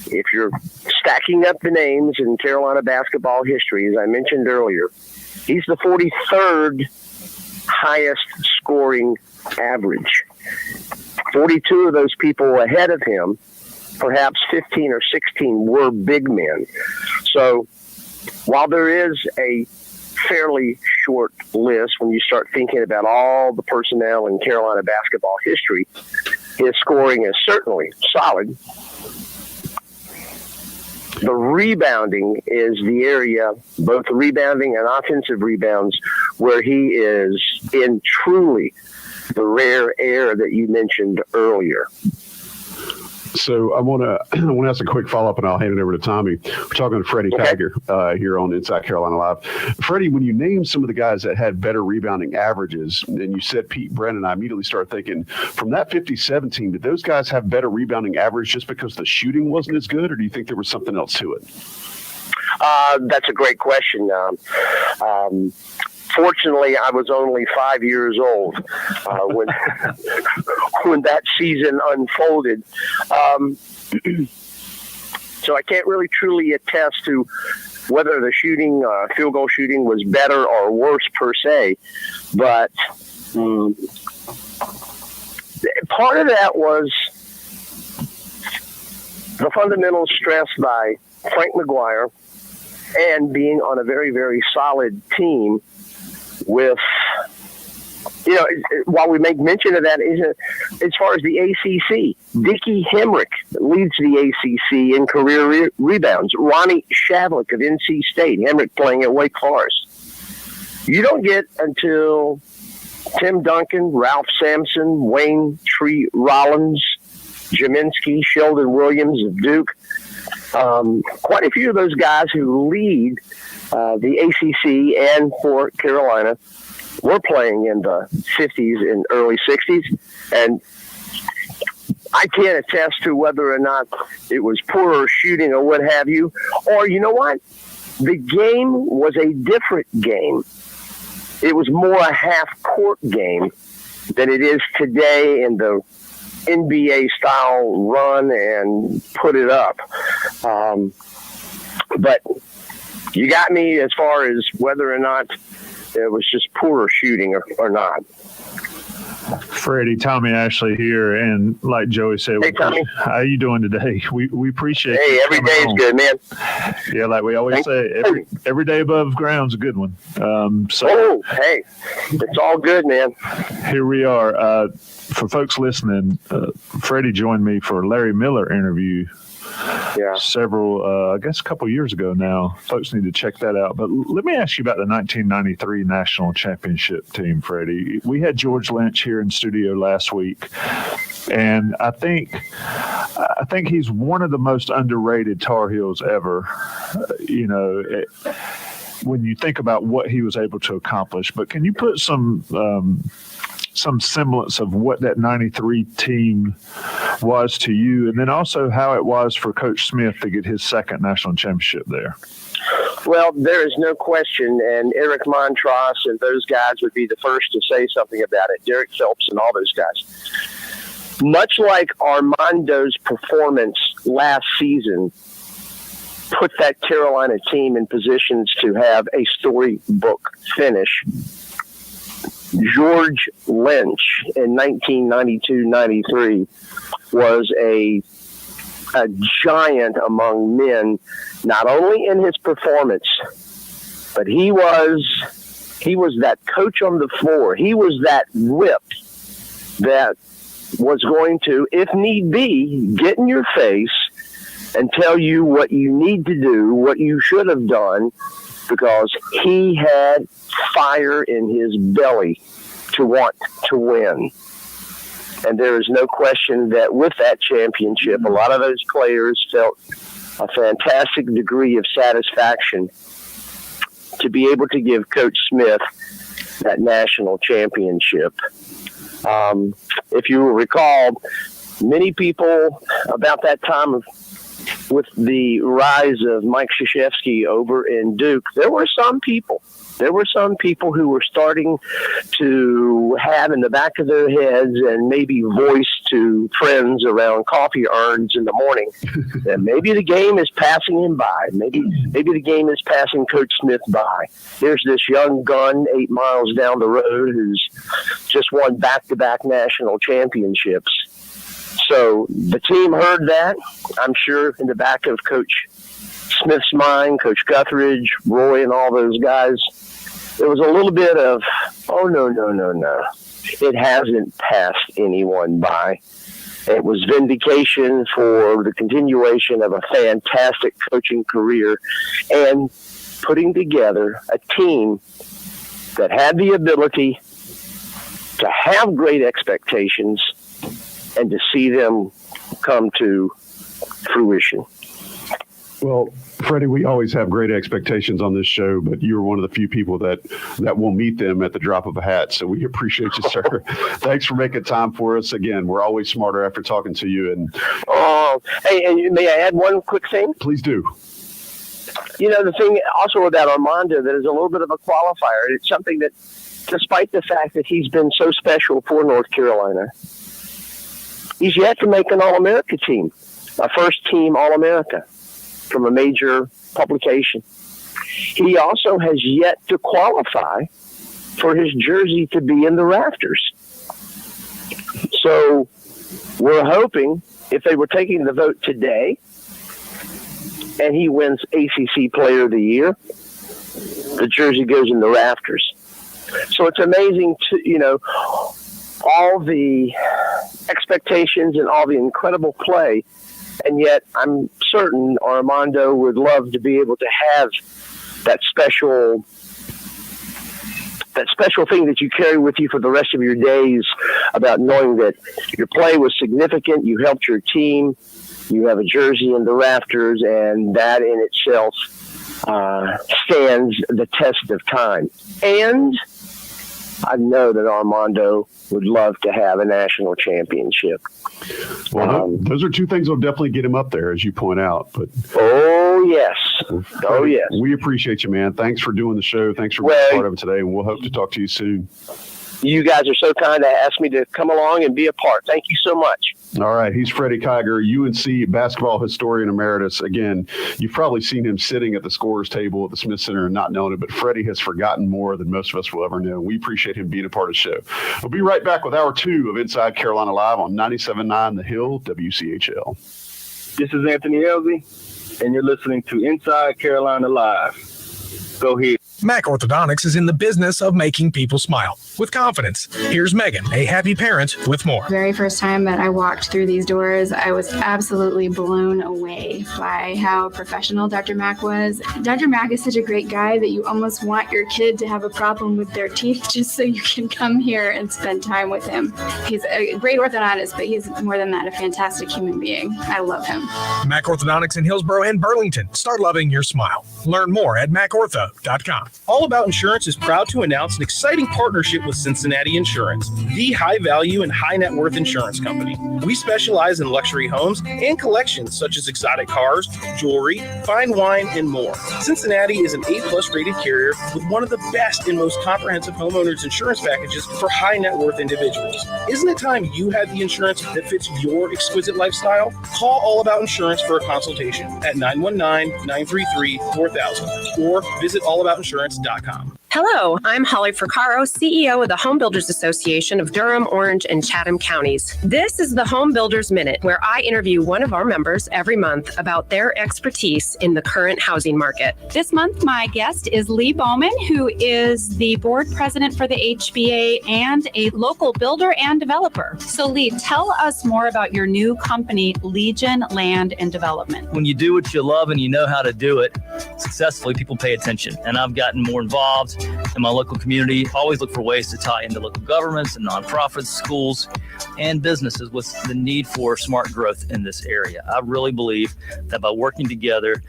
if you're stacking up the names in Carolina basketball history, as I mentioned earlier, he's the 43rd highest scoring average. 42 of those people ahead of him, perhaps 15 or 16, were big men. So while there is a fairly short list when you start thinking about all the personnel in Carolina basketball history, his scoring is certainly solid. The rebounding is the area, both rebounding and offensive rebounds, where he is in truly the rare air that you mentioned earlier. So I want to ask a quick follow-up, and I'll hand it over to Tommy. We're talking to Freddie Kiger here on Inside Carolina Live. Freddie, when you named some of the guys that had better rebounding averages, and you said Pete Brennan, I immediately started thinking, from that 57 team, did those guys have better rebounding average just because the shooting wasn't as good, or do you think there was something else to it? That's a great question. Fortunately, I was only 5 years old when when that season unfolded. So I can't really truly attest to whether the shooting, field goal shooting, was better or worse per se. But part of that was the fundamentals stressed by Frank McGuire and being on a very, very solid team with, while we make mention of that, as far as the ACC, Dickie Hemrick leads the ACC in career rebounds. Ronnie Shavlik of NC State, Hemrick playing at Wake Forest. You don't get until Tim Duncan, Ralph Sampson, Wayne Tree Rollins, Jaminski, Sheldon Williams of Duke. Quite a few of those guys who lead the ACC and for Carolina were playing in the 50s and early 60s. And I can't attest to whether or not it was poorer shooting or what have you. Or, you know what? The game was a different game. It was more a half-court game than it is today in the NBA-style run and put it up. But you got me as far as whether or not it was just poorer shooting or not. Freddie, Tommy Ashley here, and like Joey said, hey, Tommy. How you doing today? We appreciate. Hey, every day is good, man. Yeah, like we always say, every day above ground's a good one. Hey, it's all good, man. Here we are. For folks listening, Freddie joined me for a Larry Miller interview. Yeah, I guess a couple years ago now. Folks need to check that out. But let me ask you about the 1993 National Championship team, Freddie. We had George Lynch here in studio last week, and I think he's one of the most underrated Tar Heels ever. When you think about what he was able to accomplish. But can you put some semblance of what that 93 team was to you, and then also how it was for Coach Smith to get his second national championship there? Well, there is no question, and Eric Montross and those guys would be the first to say something about it, Derek Phelps and all those guys. Much like Armando's performance last season put that Carolina team in positions to have a storybook finish, George Lynch in 1992-93 was a giant among men, not only in his performance, but he was that coach on the floor. He was that whip that was going to, if need be, get in your face and tell you what you need to do, what you should have done, because he had fire in his belly to want to win. And there is no question that with that championship, a lot of those players felt a fantastic degree of satisfaction to be able to give Coach Smith that national championship. If you recall, many people about that time of with the rise of Mike Krzyzewski over in Duke, there were some people who were starting to have in the back of their heads and maybe voice to friends around coffee urns in the morning that maybe the game is passing him by. Maybe the game is passing Coach Smith by. There's this young gun 8 miles down the road who's just won back-to-back national championships. So the team heard that, I'm sure, in the back of Coach Smith's mind, Coach Guthridge, Roy, and all those guys. There was a little bit of, oh, no. It hasn't passed anyone by. It was vindication for the continuation of a fantastic coaching career and putting together a team that had the ability to have great expectations and to see them come to fruition. Well, Freddie, we always have great expectations on this show, but you're one of the few people that will meet them at the drop of a hat. So we appreciate you, sir. Thanks for making time for us. Again, we're always smarter after talking to you. And hey, and may I add one quick thing? Please do. You know, the thing also about Armando that is a little bit of a qualifier. It's something that, despite the fact that he's been so special for North Carolina, he's yet to make an All-America team, a first-team All-America from a major publication. He also has yet to qualify for his jersey to be in the rafters. So we're hoping if they were taking the vote today and he wins ACC Player of the Year, the jersey goes in the rafters. So it's amazing to, all the expectations and all the incredible play. And yet I'm certain Armando would love to be able to have that special thing that you carry with you for the rest of your days about knowing that your play was significant, you helped your team, you have a jersey in the rafters, and that in itself stands the test of time. And I know that Armando would love to have a national championship. Well, those are two things that'll definitely get him up there, as you point out. But oh yes, we appreciate you, man. Thanks for doing the show. Thanks for being part of it today, and we'll hope to talk to you soon. You guys are so kind to ask me to come along and be a part. Thank you so much. All right. He's Freddie Kiger, UNC basketball historian emeritus. Again, you've probably seen him sitting at the scorer's table at the Smith Center and not knowing it, but Freddie has forgotten more than most of us will ever know. We appreciate him being a part of the show. We'll be right back with hour 2 of Inside Carolina Live on 97.9 The Hill, WCHL. This is Anthony Elsie, and you're listening to Inside Carolina Live. Go ahead. Mac Orthodontics is in the business of making people smile with confidence. Here's Megan, a happy parent, with more. Very first time that I walked through these doors, I was absolutely blown away by how professional Dr. Mac was. Dr. Mac is such a great guy that you almost want your kid to have a problem with their teeth just so you can come here and spend time with him. He's a great orthodontist, but he's more than that, a fantastic human being. I love him. Mac Orthodontics in Hillsborough and Burlington. Start loving your smile. Learn more at macortho.com. All About Insurance is proud to announce an exciting partnership with Cincinnati Insurance, the high-value and high-net-worth insurance company. We specialize in luxury homes and collections such as exotic cars, jewelry, fine wine, and more. Cincinnati is an A+ rated carrier with one of the best and most comprehensive homeowners insurance packages for high-net-worth individuals. Isn't it time you had the insurance that fits your exquisite lifestyle? Call All About Insurance for a consultation at 919-933-4000 or visit allaboutinsurance.com. Hello, I'm Holly Fricaro, CEO of the Home Builders Association of Durham, Orange, and Chatham counties. This is the Home Builders Minute, where I interview one of our members every month about their expertise in the current housing market. This month, my guest is Lee Bowman, who is the board president for the HBA and a local builder and developer. So Lee, tell us more about your new company, Legion Land and Development. When you do what you love and you know how to do it successfully, people pay attention. And I've gotten more involved in my local community. Always look for ways to tie into local governments and nonprofits, schools. and businesses with the need for smart growth in this area. I really believe that by working together,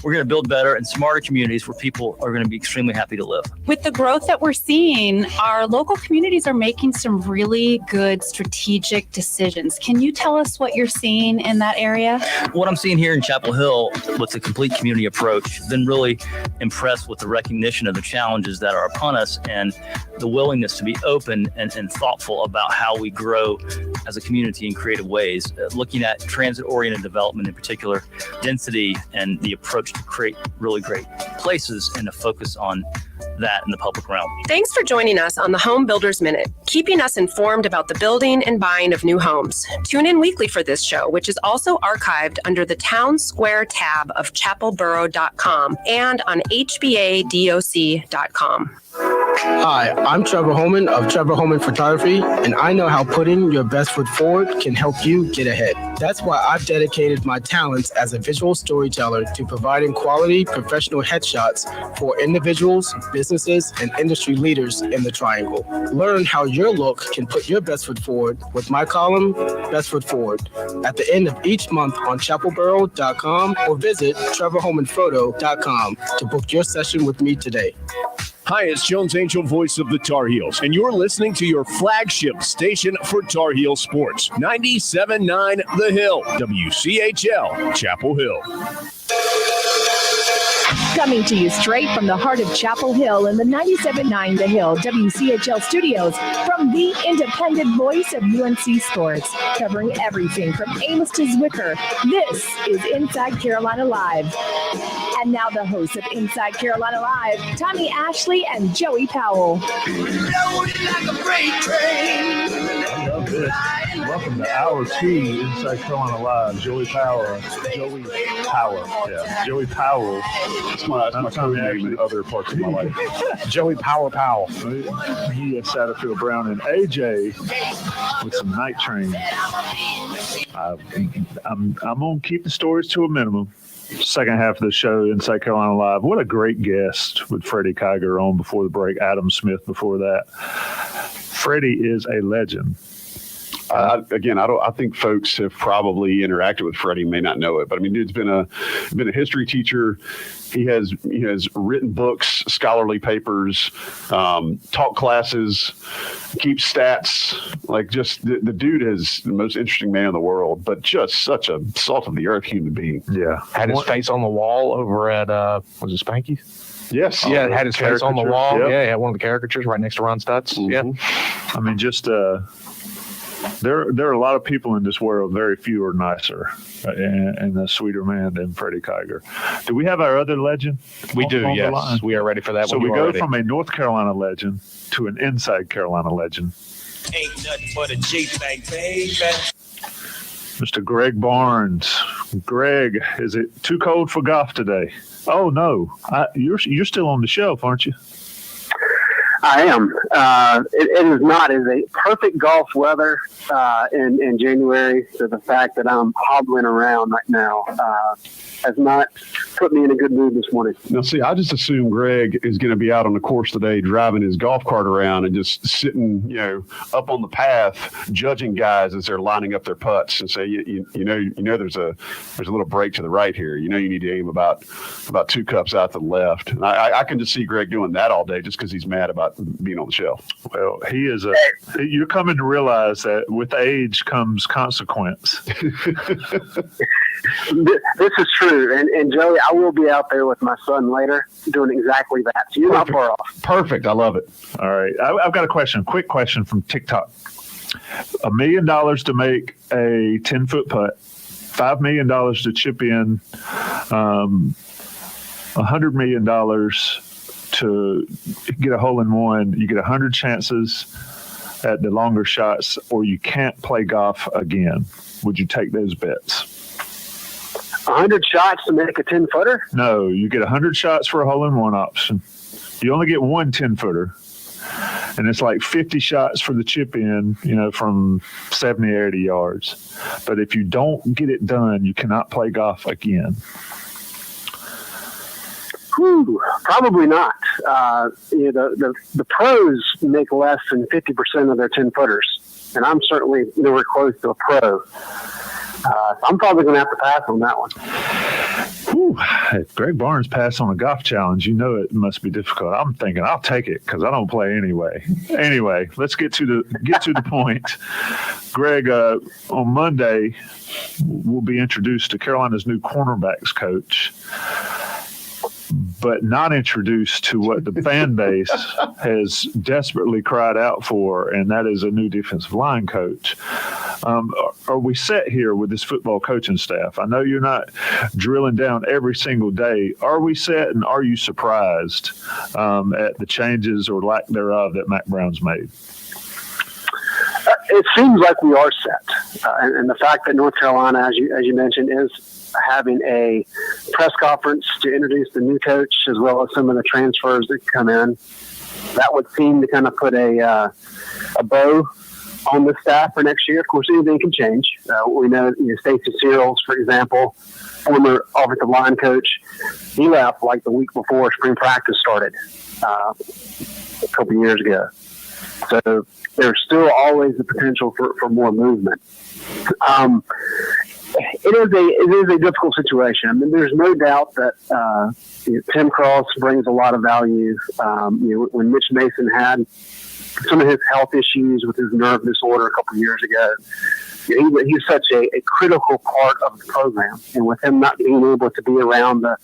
we're going to build better and smarter communities where people are going to be extremely happy to live. With the growth that we're seeing, our local communities are making some really good strategic decisions. Can you tell us what you're seeing in that area? What I'm seeing here in Chapel Hill with the complete community approach, been really impressed with the recognition of the challenges that are upon us and the willingness to be open and thoughtful about how we grow as a community in creative ways, looking at transit-oriented development in particular, density, and the approach to create really great places and to focus on that in the public realm. Thanks for joining us on the Home Builders Minute, keeping us informed about the building and buying of new homes. Tune in weekly for this show, which is also archived under the Town Square tab of chapelborough.com and on hbadoc.com. Hi, I'm Trevor Holman of Trevor Holman Photography, and I know how putting your best foot forward can help you get ahead. That's why I've dedicated my talents as a visual storyteller to providing quality professional headshots for individuals, businesses, and industry leaders in the Triangle. Learn how your look can put your best foot forward with my column, Best Foot Forward, at the end of each month on chapelborough.com or visit trevorholmanphoto.com to book your session with me today. Hi, it's Jones Angel, voice of the Tar Heels, and you're listening to your flagship station for Tar Heel sports, 97.9 The Hill, WCHL, Chapel Hill. Coming to you straight from the heart of Chapel Hill in the 97.9 The Hill WCHL studios from the independent voice of UNC Sports, covering everything from Amos to Zwicker. This is Inside Carolina Live. And now the hosts of Inside Carolina Live, Tommy Ashley and Joey Powell. Welcome to Hour 2 Inside Carolina Live. Joey Powell. Joey Powell. That's my name in other parts of my life. Joey Powell. He is Satterfield Brown and AJ with some Night Train. I'm going to keep the stories to a minimum. Second half of the show, Inside Carolina Live. What a great guest with Freddie Kiger on before the break. Adam Smith before that. Freddie is a legend. I think folks have probably interacted with Freddie, may not know it, but I mean, dude's been a history teacher. He has written books, scholarly papers, taught classes, keeps stats. Like, just the dude is the most interesting man in the world, but just such a salt of the earth human being. Yeah, had his face on the wall over at was it Spanky's? Yes. Yeah, had his face on the wall. Yep. Yeah, one of the caricatures right next to Ron Stutz. Mm-hmm. Yeah, I mean, just there are a lot of people in this world. Very few are nicer and a sweeter man than Freddie Kiger. Do we have our other legend? We do. Yes, we are ready for that. So we go from a North Carolina legend to an inside Carolina legend. Ain't nothing but a G-thing, baby. Mr. Greg Barnes. Greg, is it too cold for golf today? Oh no, you're still on the shelf, aren't you? I am. It is not. It is a perfect golf weather in January. So the fact that I'm hobbling around right now has not put me in a good mood this morning. Now, see, I just assume Greg is going to be out on the course today, driving his golf cart around and just sitting, up on the path, judging guys as they're lining up their putts, and say, you know, there's a little break to the right here. You need to aim about 2 cups out to the left. And I can just see Greg doing that all day just because he's mad about being on the shelf. Well, he is you're coming to realize that with age comes consequence. This is true. And Joey, I will be out there with my son later doing exactly that. So you're not far off. Perfect. I love it. All right. I've got a question. Quick question from TikTok. $1 million to make a 10-foot putt, $5 million to chip in, $100 million to get a hole in one. You get 100 chances at the longer shots, or you can't play golf again. Would you take those bets? 100 shots to make a 10-footer? No, you get 100 shots for a hole in one option. You only get one 10-footer. And it's like 50 shots for the chip in, from 70 or 80 yards. But if you don't get it done, you cannot play golf again. Probably not. The pros make less than 50% of their 10-footers. and I'm certainly nowhere close to a pro. So I'm probably going to have to pass on that one. Whew. If Greg Barnes passed on a golf challenge, it must be difficult. I'm thinking I'll take it because I don't play anyway. Anyway, let's get to the point. Greg, on Monday, we'll be introduced to Carolina's new cornerbacks coach, but not introduced to what the fan base has desperately cried out for, and that is a new defensive line coach. Are we set here with this football coaching staff? I know you're not drilling down every single day. Are we set, and are you surprised at the changes or lack thereof that Mack Brown's made? It seems like we are set, and the fact that North Carolina, as you mentioned, is having a press conference to introduce the new coach as well as some of the transfers that come in, that would seem to kind of put a bow on the staff for next year. Of course, anything can change. We know, Stacey Searles, for example, former offensive line coach, he left like the week before spring practice started a couple years ago. So there's still always the potential for more movement. It is a difficult situation. I mean, there's no doubt that Tim Cross brings a lot of value. When Mitch Mason had some of his health issues with his nerve disorder a couple of years ago, he's such a critical part of the program. And with him not being able to be around the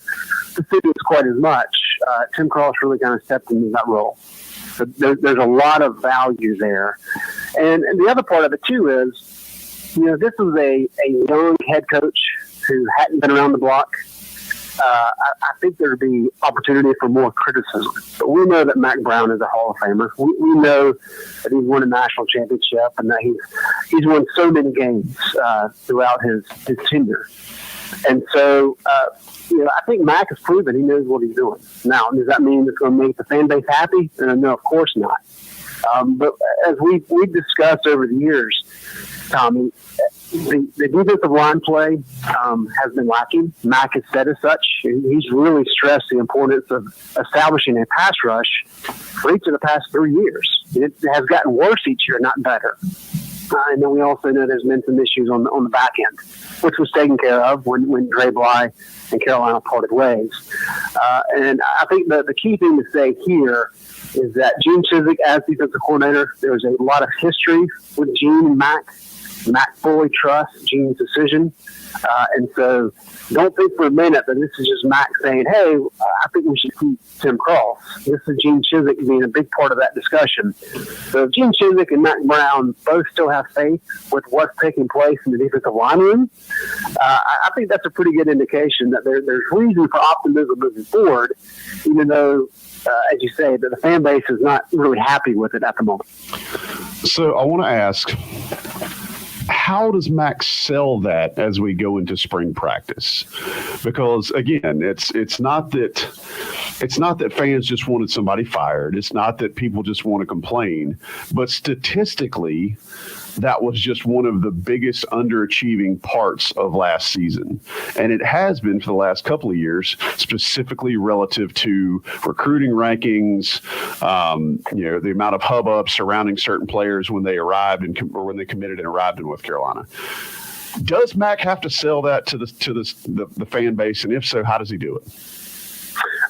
students quite as much, Tim Cross really kind of stepped into that role. So there's a lot of value there. And the other part of it, too, is, this is a young head coach who hadn't been around the block. I think there'd be opportunity for more criticism. But we know that Mack Brown is a Hall of Famer. We know that he's won a national championship and that he's won so many games throughout his tenure. And so, I think Mack has proven he knows what he's doing. Now, does that mean it's going to make the fan base happy? No, of course not. But as we've discussed over the years, Tommy, the defensive line play has been lacking. Mack has said as such. He's really stressed the importance of establishing a pass rush for each of the past 3 years. It has gotten worse each year, not better. And then we also know there's been some issues on the back end, which was taken care of when Dre Bly and Carolina parted ways. And I think the key thing to say here is that Gene Chizik, as defensive coordinator, there was a lot of history with Gene and Mack. Mack fully trusts Gene's decision. And so don't think for a minute that this is just Mack saying, hey, I think we should keep Tim Cross. This is Gene Chizik being a big part of that discussion. So if Gene Chizik and Mack Brown both still have faith with what's taking place in the defensive line room, I think that's a pretty good indication that there's reason for optimism moving forward, even though, as you say, that the fan base is not really happy with it at the moment. So I want to ask, how does Mack sell that as we go into spring practice? Because again, it's not that fans just wanted somebody fired. It's not that people just want to complain, but statistically, that was just one of the biggest underachieving parts of last season. And it has been for the last couple of years, specifically relative to recruiting rankings, the amount of hubbub surrounding certain players when they arrived or when they committed and arrived in North Carolina. Does Mack have to sell that to the fan base? And if so, how does he do it?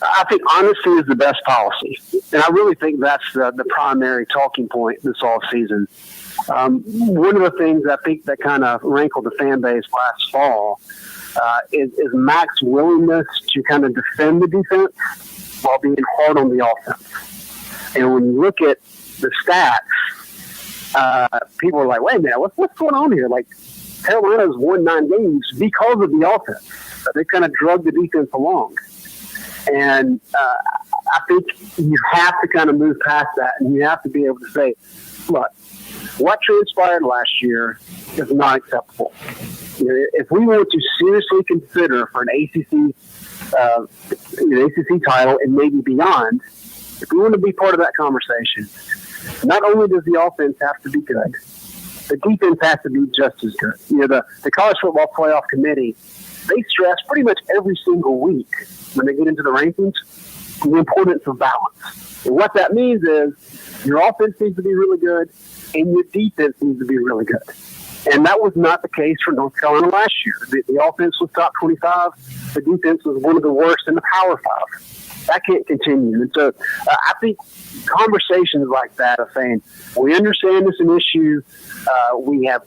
I think honesty is the best policy. And I really think that's the primary talking point this offseason. One of the things I think that kind of rankled the fan base last fall is Mack's willingness to kind of defend the defense while being hard on the offense. And when you look at the stats, people are like, wait a minute, what's going on here? Like, Carolina's won 9 games because of the offense. They kind of drug the defense along. And I think you have to kind of move past that, and you have to be able to say, look, what transpired last year is not acceptable. If we want to seriously consider for an ACC title and maybe beyond, if we want to be part of that conversation, not only does the offense have to be good, the defense has to be just as good. The College Football Playoff Committee, they stress pretty much every single week when they get into the rankings the importance of balance. And what that means is your offense needs to be really good and your defense needs to be really good. And that was not the case for North Carolina last year. The offense was top 25. The defense was one of the worst in the Power 5. That can't continue. And so I think conversations like that of saying, we understand this is an issue. We have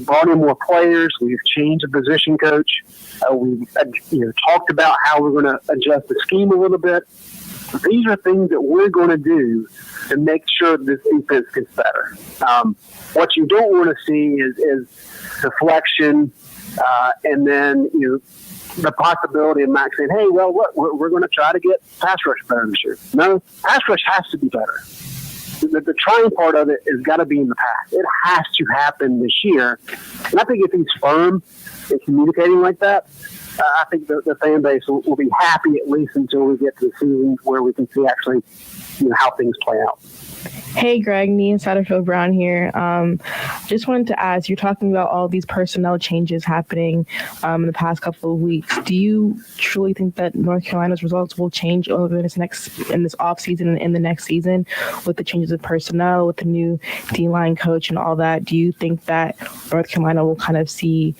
brought in more players. We've changed the position coach. We've talked about how we're going to adjust the scheme a little bit. These are things that we're going to do to make sure this defense gets better. What you don't want to see is deflection, and then the possibility of Max saying, "Hey, well, look, we're going to try to get pass rush better this year." No, pass rush has to be better. The trying part of it has got to be in the past. It has to happen this year. And I think if he's firm in communicating like that, I think the fan base will be happy at least until we get to the season where we can see actually how things play out. Hey, Greg, Nia Satterfield Brown here. Just wanted to ask, you're talking about all these personnel changes happening in the past couple of weeks. Do you truly think that North Carolina's results will change over in this offseason and in the next season with the changes of personnel, with the new D-line coach and all that? Do you think that North Carolina will kind of see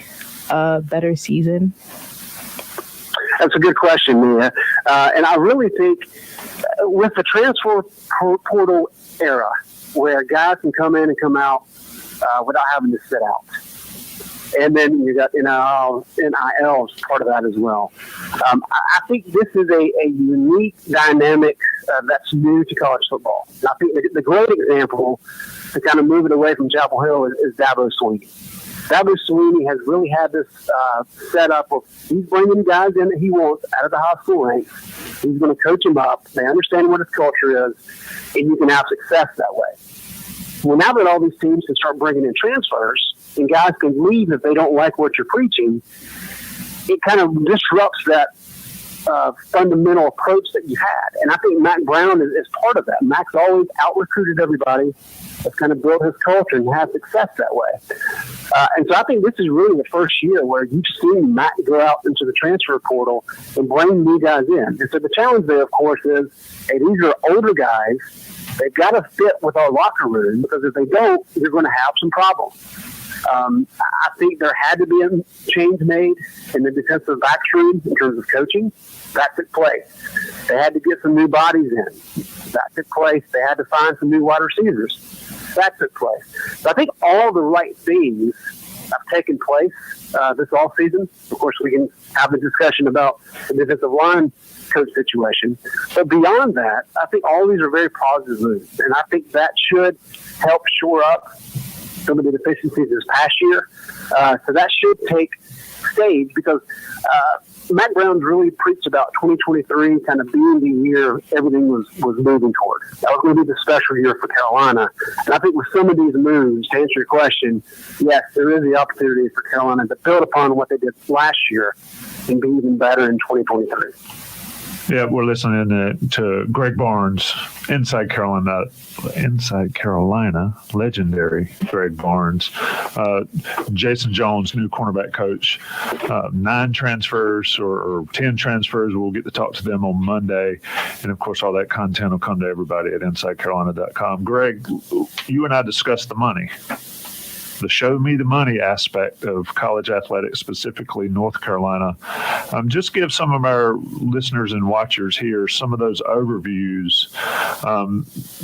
a better season? That's a good question, Nia. And I really think with the transfer portal era, where guys can come in and come out without having to sit out. And then you got NIL as part of that as well. I think this is a unique dynamic that's new to college football. And I think the great example to kind of move it away from Chapel Hill is Dabo Swinney. Dabo Swinney has really had this setup of he's bringing guys in that he wants out of the high school ranks. He's going to coach them up. They understand what his culture is, and you can have success that way. Well, now that all these teams can start bringing in transfers and guys can leave if they don't like what you're preaching, it kind of disrupts that fundamental approach that you had. And I think Mac Brown is part of that. Mac's always out-recruited everybody. Has kind of built his culture and had success that way. And so I think this is really the first year where you've seen Mac go out into the transfer portal and bring new guys in. And so the challenge there, of course, is, hey, these are older guys. They've got to fit with our locker room, because if they don't, you're going to have some problems. I think there had to be a change made in the defensive backs room in terms of coaching. That took place. They had to get some new bodies in. That took place. They had to find some new wide receivers. That took place. So I think all the right things have taken place this offseason. Of course, we can have a discussion about the defensive line coach situation. But beyond that, I think all these are very positive moves. And I think that should help shore up some of the deficiencies this past year. So that should take stage, because Mac Brown's really preached about 2023 kind of being the year everything was moving toward. That was going to be the special year for Carolina. And I think with some of these moves, to answer your question, yes, there is the opportunity for Carolina to build upon what they did last year and be even better in 2023. Yeah, we're listening to Greg Barnes, Inside Carolina, legendary Greg Barnes. Jason Jones, new cornerback coach, 9 transfers or 10 transfers. We'll get to talk to them on Monday. And, of course, all that content will come to everybody at InsideCarolina.com. Greg, you and I discussed the money. The show me the money aspect of college athletics, specifically North Carolina. Just give some of our listeners and watchers here some of those overviews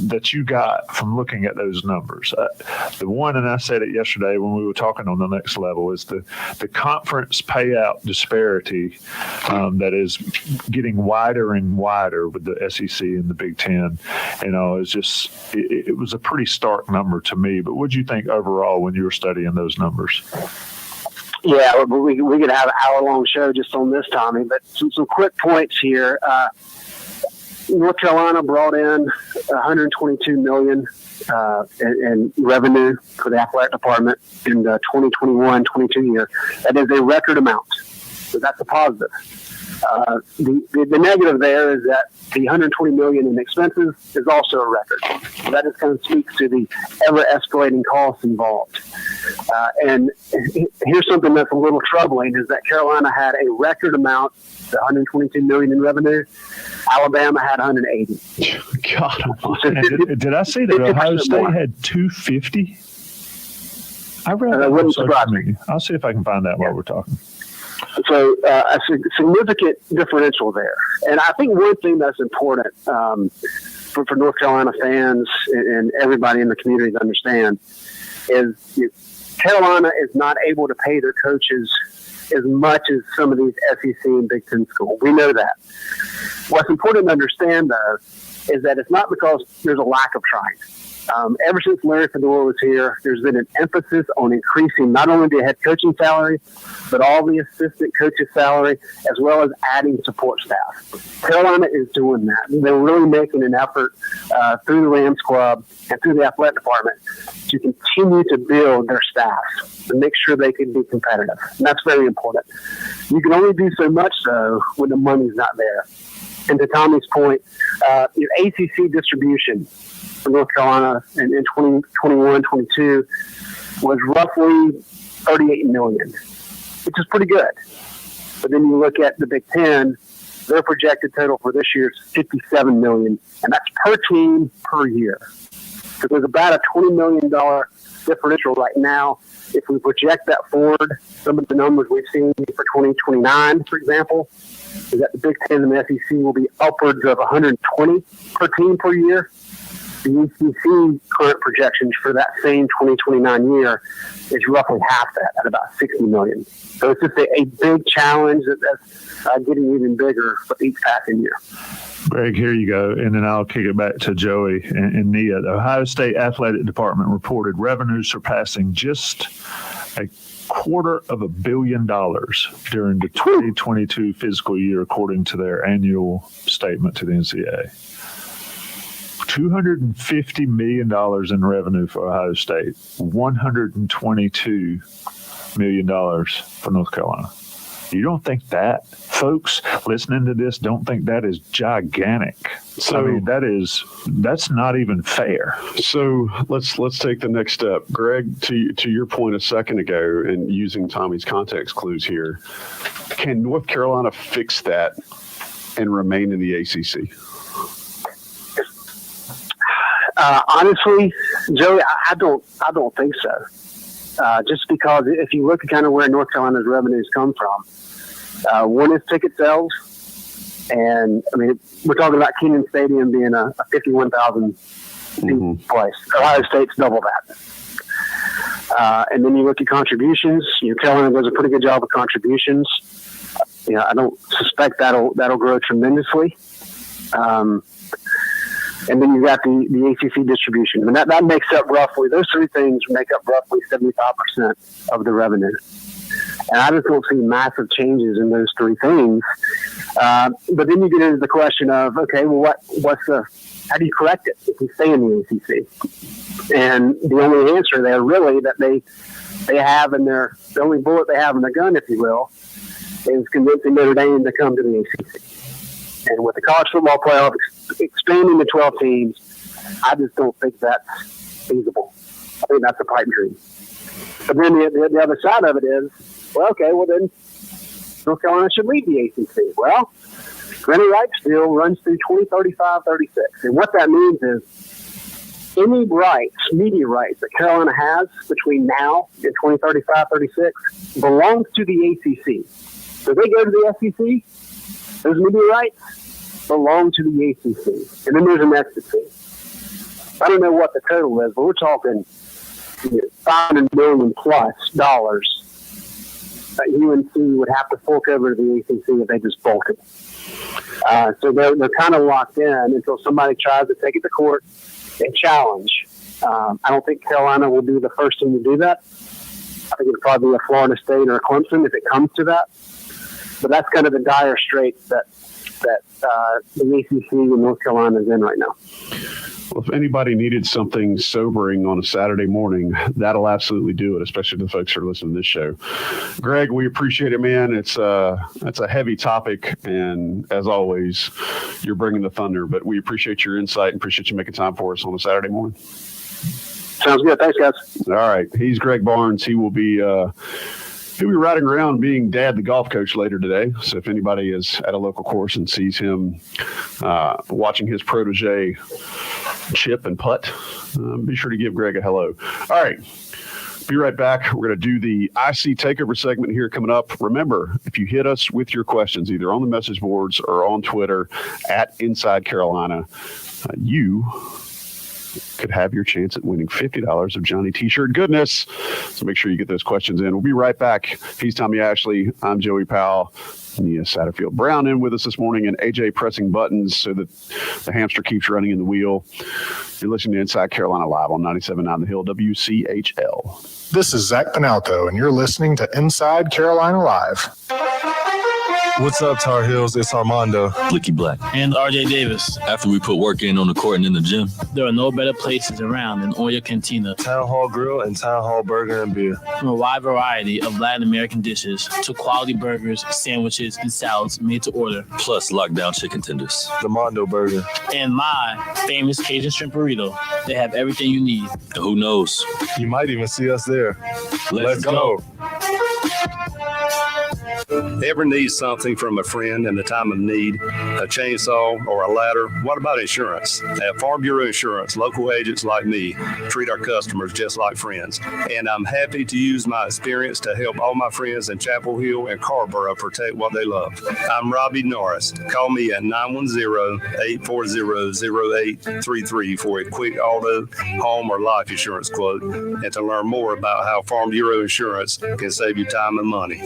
that you got from looking at those numbers. The one, and I said it yesterday when we were talking on the next level, is the conference payout disparity that is getting wider and wider with the SEC and the Big Ten. It's just, it was a pretty stark number to me. But what did you think overall when you were studying those numbers? Yeah, we could have an hour-long show just on this, Tommy, but some quick points here. North Carolina brought in $122 million in revenue for the athletic department in the 2021-22 year. That is a record amount, so that's a positive. The negative there is that the $120 million in expenses is also a record. That just kind of speaks to the ever-escalating costs involved. And here's something that's a little troubling: is that Carolina had a record amount, the $122 million in revenue. Alabama had 180. God, did I see that Ohio State had 250? I read that on social media. I'll see if I can find that while we're talking. So a significant differential there. And I think one thing that's important for North Carolina fans and everybody in the community to understand is Carolina is not able to pay their coaches as much as some of these SEC and Big Ten schools. We know that. What's important to understand, though, is that it's not because there's a lack of trying. Ever since Larry Fedora was here, there's been an emphasis on increasing not only the head coaching salary, but all the assistant coaches' salary, as well as adding support staff. Carolina is doing that. They're really making an effort through the Rams Club and through the athletic department to continue to build their staff to make sure they can be competitive. And that's very important. You can only do so much, though, when the money's not there. And to Tommy's point, ACC distribution for North Carolina in 2021-22 was roughly $38 million, which is pretty good. But then you look at the Big Ten, their projected total for this year is $57 million, and that's per team per year. So there's about a $20 million differential right now. If we project that forward, some of the numbers we've seen for 2029, for example, is that the Big Ten and the SEC will be upwards of 120 per team per year. The ACC current projections for that same 2029 year is roughly half that, at about $60 million. So it's just a big challenge that's getting even bigger with each passing year. Greg, here you go, and then I'll kick it back to Joey and Nia. The Ohio State Athletic Department reported revenue surpassing just $250 million during the 2022 fiscal year, according to their annual statement to the NCAA. $250 million in revenue for Ohio State, $122 million for North Carolina. You don't think that, folks listening to this, don't think that is gigantic? So, I mean, that's not even fair. So let's take the next step. Greg, to your point a second ago, and using Tommy's context clues here, can North Carolina fix that and remain in the ACC? Honestly, Joey, I don't think so. Just because if you look at kind of where North Carolina's revenues come from, one is ticket sales, and I mean we're talking about Kenan Stadium being a 51,000 seat place. Ohio State's double that. And then you look at contributions. Carolina does a pretty good job of contributions. I don't suspect that'll grow tremendously. And then you've got the ACC distribution. I mean, that makes up roughly, those three things make up roughly 75% of the revenue. And I just don't see massive changes in those three things. But then you get into the question of, okay, well, how do you correct it if we stay in the ACC? And the only answer there really that they have in the only bullet they have in the gun, if you will, is convincing Notre Dame to come to the ACC. And with the college football playoff expanding to 12 teams, I just don't think that's feasible. I think that's a pipe dream. But then the other side of it is, then North Carolina should lead the ACC. Well, Rennie Wrightsville runs through 2035-36. And what that means is any media rights that Carolina has between now and 2035-36 belongs to the ACC. So they go to the SEC, those media rights belong to the ACC. And then there's an ecstasy. I don't know what the total is, but we're talking $500 million plus dollars that UNC would have to fork over to the ACC if they just bolted. So they're kind of locked in until somebody tries to take it to court and challenge. I don't think Carolina will be the first team to do that. I think it'll probably be a Florida State or a Clemson if it comes to that. But that's kind of the dire straits that the ACC and North Carolina is in right now. If anybody needed something sobering on a Saturday morning, that'll absolutely do it, especially the folks who are listening to this show. Greg, we appreciate it, man. It's a heavy topic, and as always, you're bringing the thunder, but we appreciate your insight and appreciate you making time for us on a Saturday morning. Sounds good. Thanks, guys. All right. He's Greg Barnes. He will be he'll be riding around being Dad, the golf coach, later today. So if anybody is at a local course and sees him watching his protege chip and putt, be sure to give Greg a hello. All right. Be right back. We're going to do the IC Takeover segment here coming up. Remember, if you hit us with your questions, either on the message boards or on Twitter at Inside Carolina, you could have your chance at winning $50 of Johnny T-shirt goodness. So make sure you get those questions in. We'll be right back. He's Tommy Ashley. I'm Joey Powell. Nia Satterfield Brown in with us this morning, and AJ pressing buttons so that the hamster keeps running in the wheel. You're listening to Inside Carolina Live on 97.9 The Hill, WCHL. This is Zach Penalto, and you're listening to Inside Carolina Live. What's up, Tar Heels? It's Armando. Blicky Black. And RJ Davis. After we put work in on the court and in the gym, there are no better places around than Oya Cantina, Town Hall Grill, and Town Hall Burger and Beer. From a wide variety of Latin American dishes to quality burgers, sandwiches, and salads made to order. Plus lockdown chicken tenders. The Mondo Burger. And my famous Cajun shrimp burrito. They have everything you need. And who knows? You might even see us there. Let's go. Ever need something from a friend in the time of need, a chainsaw or a ladder? What about insurance? At Farm Bureau Insurance, local agents like me treat our customers just like friends. And I'm happy to use my experience to help all my friends in Chapel Hill and Carborough protect what they love. I'm Robbie Norris. Call me at 910-840-0833 for a quick auto, home, or life insurance quote, and to learn more about how Farm Bureau Insurance can save you time and money.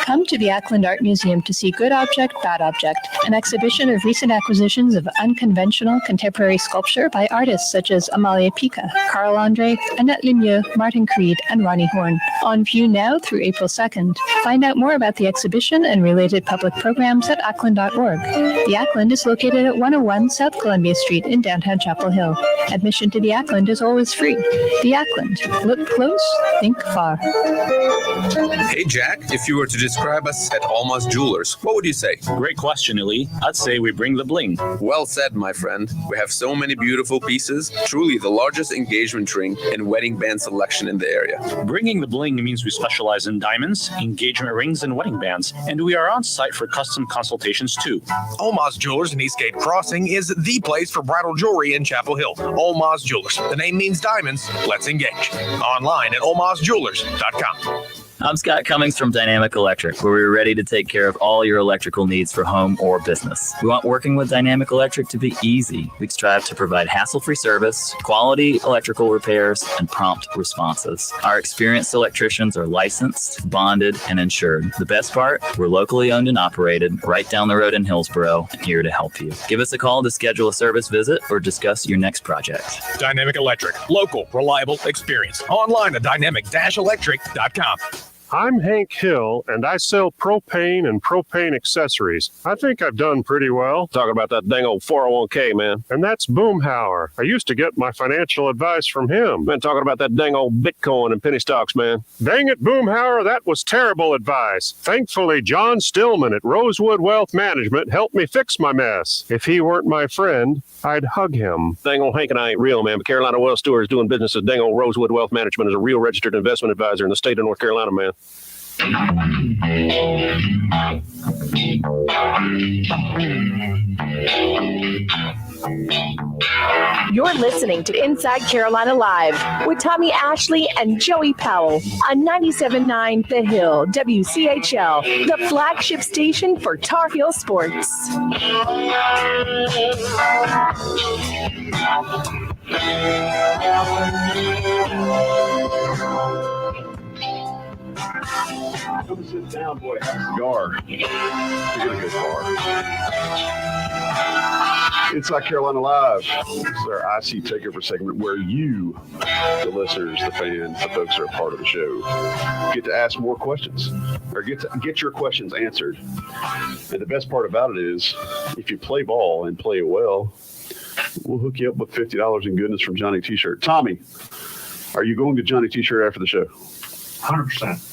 Come to the Ackland Art Museum to see Good Object, Bad Object, an exhibition of recent acquisitions of unconventional contemporary sculpture by artists such as Amalia Pica, Carl Andre, Annette Lemieux, Martin Creed, and Ronnie Horn. On view now through April 2nd. Find out more about the exhibition and related public programs at ackland.org. The Ackland is located at 101 South Columbia Street in downtown Chapel Hill. Admission to the Ackland is always free. The Ackland. Look close, think far. Hey, Jack, if you were to describe us at Alma's Jewelers, what would you say? Great question, Ellie. I'd say we bring the bling. Well said, my friend. We have so many beautiful pieces, truly the largest engagement ring and wedding band selection in the area. Bringing the bling means we specialize in diamonds, engagement rings, and wedding bands, and we are on site for custom consultations too. Oma's Jewelers in Eastgate Crossing is the place for bridal jewelry in Chapel Hill. Oma's Jewelers. The name means diamonds. Let's engage. Online at omasjewelers.com. I'm Scott Cummings from Dynamic Electric, where we're ready to take care of all your electrical needs for home or business. We want working with Dynamic Electric to be easy. We strive to provide hassle-free service, quality electrical repairs, and prompt responses. Our experienced electricians are licensed, bonded, and insured. The best part, we're locally owned and operated right down the road in Hillsboro and here to help you. Give us a call to schedule a service visit or discuss your next project. Dynamic Electric. Local, reliable, experience. Online at dynamic-electric.com. I'm Hank Hill, and I sell propane and propane accessories. I think I've done pretty well. Talking about that dang old 401k, man. And that's Boomhauer. I used to get my financial advice from him. Been talking about that dang old Bitcoin and penny stocks, man. Dang it, Boomhauer, that was terrible advice. Thankfully, John Stillman at Rosewood Wealth Management helped me fix my mess. If he weren't my friend, I'd hug him. Dang old Hank and I ain't real, man, but Carolina Wealth Stewart is doing business as dang old Rosewood Wealth Management as a real registered investment advisor in the state of North Carolina, man. You're listening to Inside Carolina Live with Tommy Ashley and Joey Powell on 97.9 The Hill, WCHL, the flagship station for Tar Heel sports. Come sit down, boy. Cigar. You're gonna go far. Inside Carolina Live. This is our IC Takeover segment where you, the listeners, the fans, the folks that are part of the show, get to ask more questions or get your questions answered. And the best part about it is if you play ball and play it well, we'll hook you up with $50 in goodness from Johnny T-shirt. Tommy, are you going to Johnny T-shirt after the show? 100%.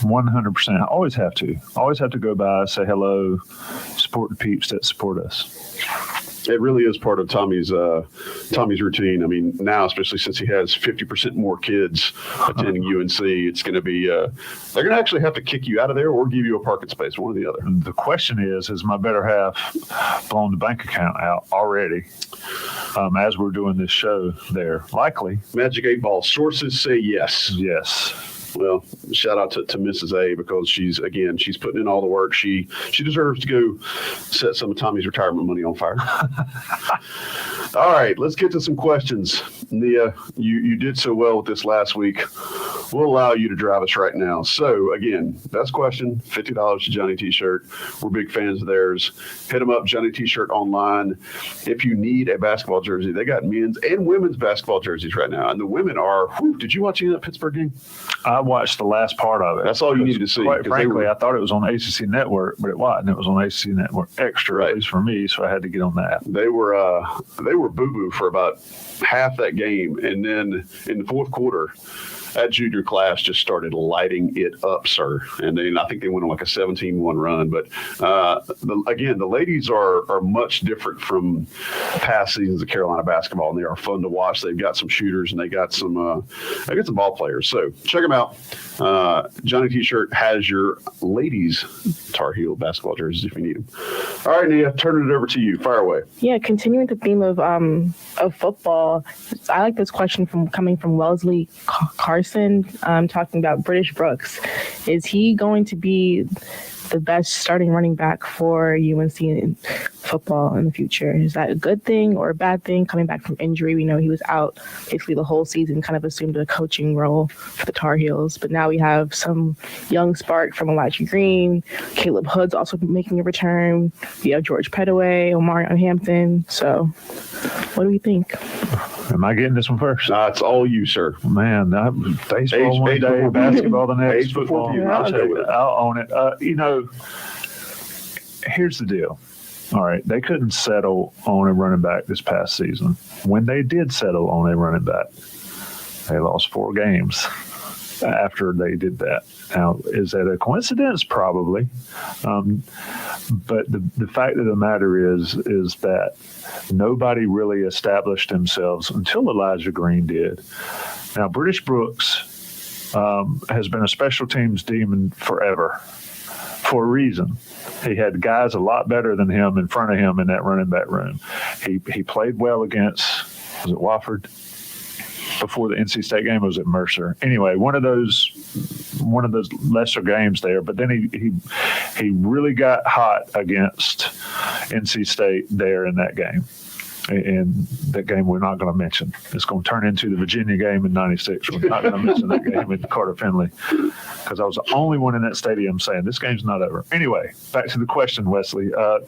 100%. I always have to. Always have to go by, say hello, support the peeps that support us. It really is part of Tommy's routine. I mean, now, especially since he has 50% more kids attending UNC, it's going to be they're going to actually have to kick you out of there or give you a parking space, one or the other. The question is my better half blown the bank account out already as we're doing this show there? Likely. Magic 8 Ball. Sources say yes. Yes. Well, shout out to Mrs. A, because she's putting in all the work. She deserves to go set some of Tommy's retirement money on fire. All right, let's get to some questions. Nia, you did so well with this last week. We'll allow you to drive us right now. So again, best question, $50 to Johnny T-shirt. We're big fans of theirs. Hit them up, Johnny T-shirt online. If you need a basketball jersey, they got men's and women's basketball jerseys right now. And the women are, did you watch any of that Pittsburgh game? I watched the last part of it. That's all you needed to see. Quite frankly, I thought it was on ACC Network, but it wasn't. It was on ACC Network Extra, at least for me, so I had to get on that. They were boo-boo for about half that game, and then in the fourth quarter, that junior class just started lighting it up, sir. And then I think they went on like a 17-1 run. But the ladies are much different from past seasons of Carolina basketball, and they are fun to watch. They've got some shooters and they got some ball players. So check them out. Johnny T-shirt has your ladies Tar Heel basketball jerseys if you need them. All right, Nia, turning it over to you. Fire away. Yeah, continuing the theme of football, I like this question coming from Wellesley Carson, talking about British Brooks. Is he going to be the best starting running back for UNC in football in the future? Is that a good thing or a bad thing? Coming back from injury, we know he was out basically the whole season, kind of assumed a coaching role for the Tar Heels. But now we have some young spark from Elijah Green. Caleb Hood's also making a return. We have George Pettaway, Omarion Hampton. So what do we think? Am I getting this one first? It's all you, sir. Man, baseball one day, basketball the next, football. I'll own it. Here's the deal. All right, they couldn't settle on a running back this past season. When they did settle on a running back, they lost 4 games after they did that. Now, is that a coincidence? Probably. But the fact of the matter is that nobody really established themselves until Elijah Green did. Now, British Brooks has been a special teams demon forever for a reason. He had guys a lot better than him in front of him in that running back room. He played well against, was it Wofford? Before the NC State game, was it Mercer? Anyway, one of those lesser games there. But then he really got hot against NC State there in that game. And that game we're not going to mention. It's going to turn into the Virginia game in '96. We're not going to mention that game in Carter Finley, because I was the only one in that stadium saying this game's not over. Anyway, back to the question, Wesley. I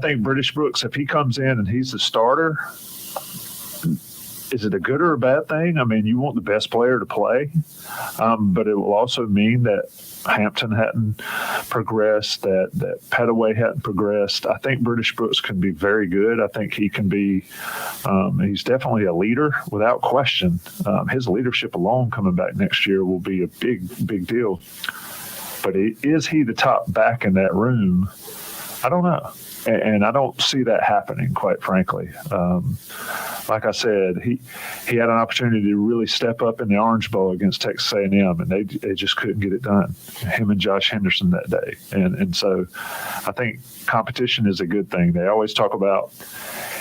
think British Brooks, if he comes in and he's the starter, is it a good or a bad thing? I mean, you want the best player to play, but it will also mean that Hampton hadn't progressed, that Pettaway hadn't progressed. I think British Brooks can be very good. I think he can be, he's definitely a leader without question. His leadership alone coming back next year will be a big deal. But is he the top back in that room? I don't know. And I don't see that happening, quite frankly. Like I said, he had an opportunity to really step up in the Orange Bowl against Texas A&M, and they just couldn't get it done. Him and Josh Henderson that day. And so I think competition is a good thing. They always talk about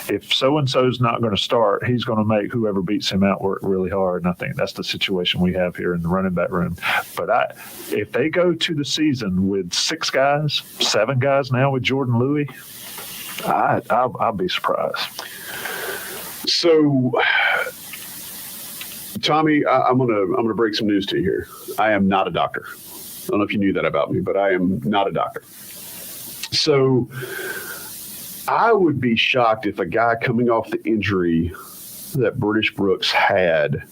if so-and-so's not going to start, he's going to make whoever beats him out work really hard. And I think that's the situation we have here in the running back room. But if they go to the season with 6 guys, 7 guys now with Jordan Louis, I'll be surprised. So, Tommy, I'm gonna break some news to you here. I am not a doctor. I don't know if you knew that about me, but I am not a doctor. So, I would be shocked if a guy coming off the injury that British Brooks had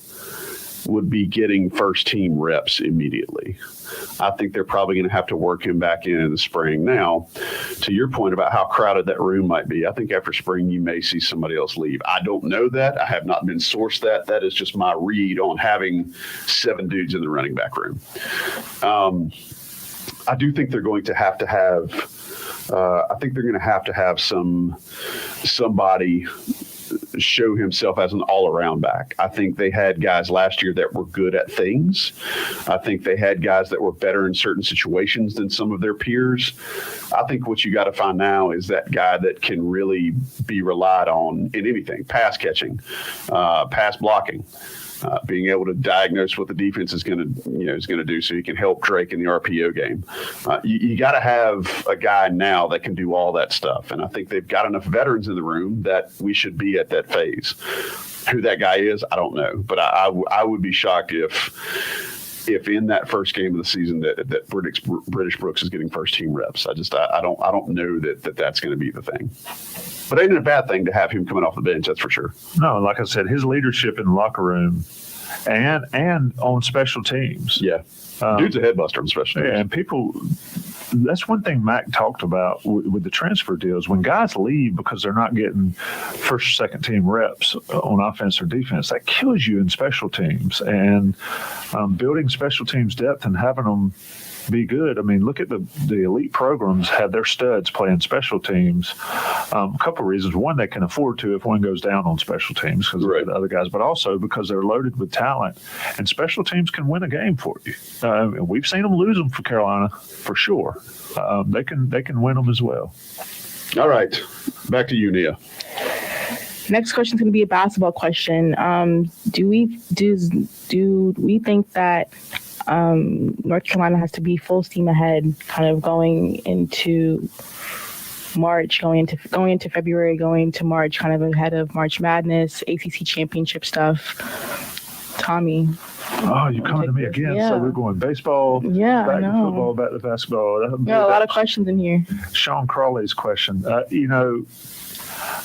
would be getting first team reps immediately. I think they're probably going to have to work him back in the spring. Now, to your point about how crowded that room might be, I think after spring you may see somebody else leave. I don't know that. I have not been sourced that. That is just my read on having 7 dudes in the running back room. I do think they're going to have somebody show himself as an all-around back. I think they had guys last year that were good at things. I think they had guys that were better in certain situations than some of their peers. I think what you got to find now is that guy that can really be relied on in anything: pass catching, pass blocking. Being able to diagnose what the defense is going to do, so you can help Drake in the RPO game. You got to have a guy now that can do all that stuff, and I think they've got enough veterans in the room that we should be at that phase. Who that guy is, I don't know, but I would be shocked if in that first game of the season that British Brooks is getting first team reps. I don't know that that's going to be the thing. But it ain't a bad thing to have him coming off the bench, that's for sure. No, like I said, his leadership in the locker room and on special teams. Yeah. Dude's a headbuster on special teams. Yeah, and people, that's one thing Mac talked about with the transfer deals. When guys leave because they're not getting first or second team reps on offense or defense, that kills you in special teams. And building special teams depth and having them be good. I mean, look at the elite programs have their studs playing special teams. A couple of reasons. One, they can afford to if one goes down on special teams because of the other guys, but also because they're loaded with talent, and special teams can win a game for you. We've seen them lose them for Carolina for sure. They can win them as well. All right, back to you, Nia. Next question is going to be a basketball question. Do we think that North Carolina has to be full steam ahead, kind of going into March, going into February, going to March, kind of ahead of March Madness, ACC championship stuff? Tommy. Oh, you're coming to me again. Yeah. So we're going baseball, back to football, back to basketball. Yeah, a lot of questions in here. Sean Crawley's question.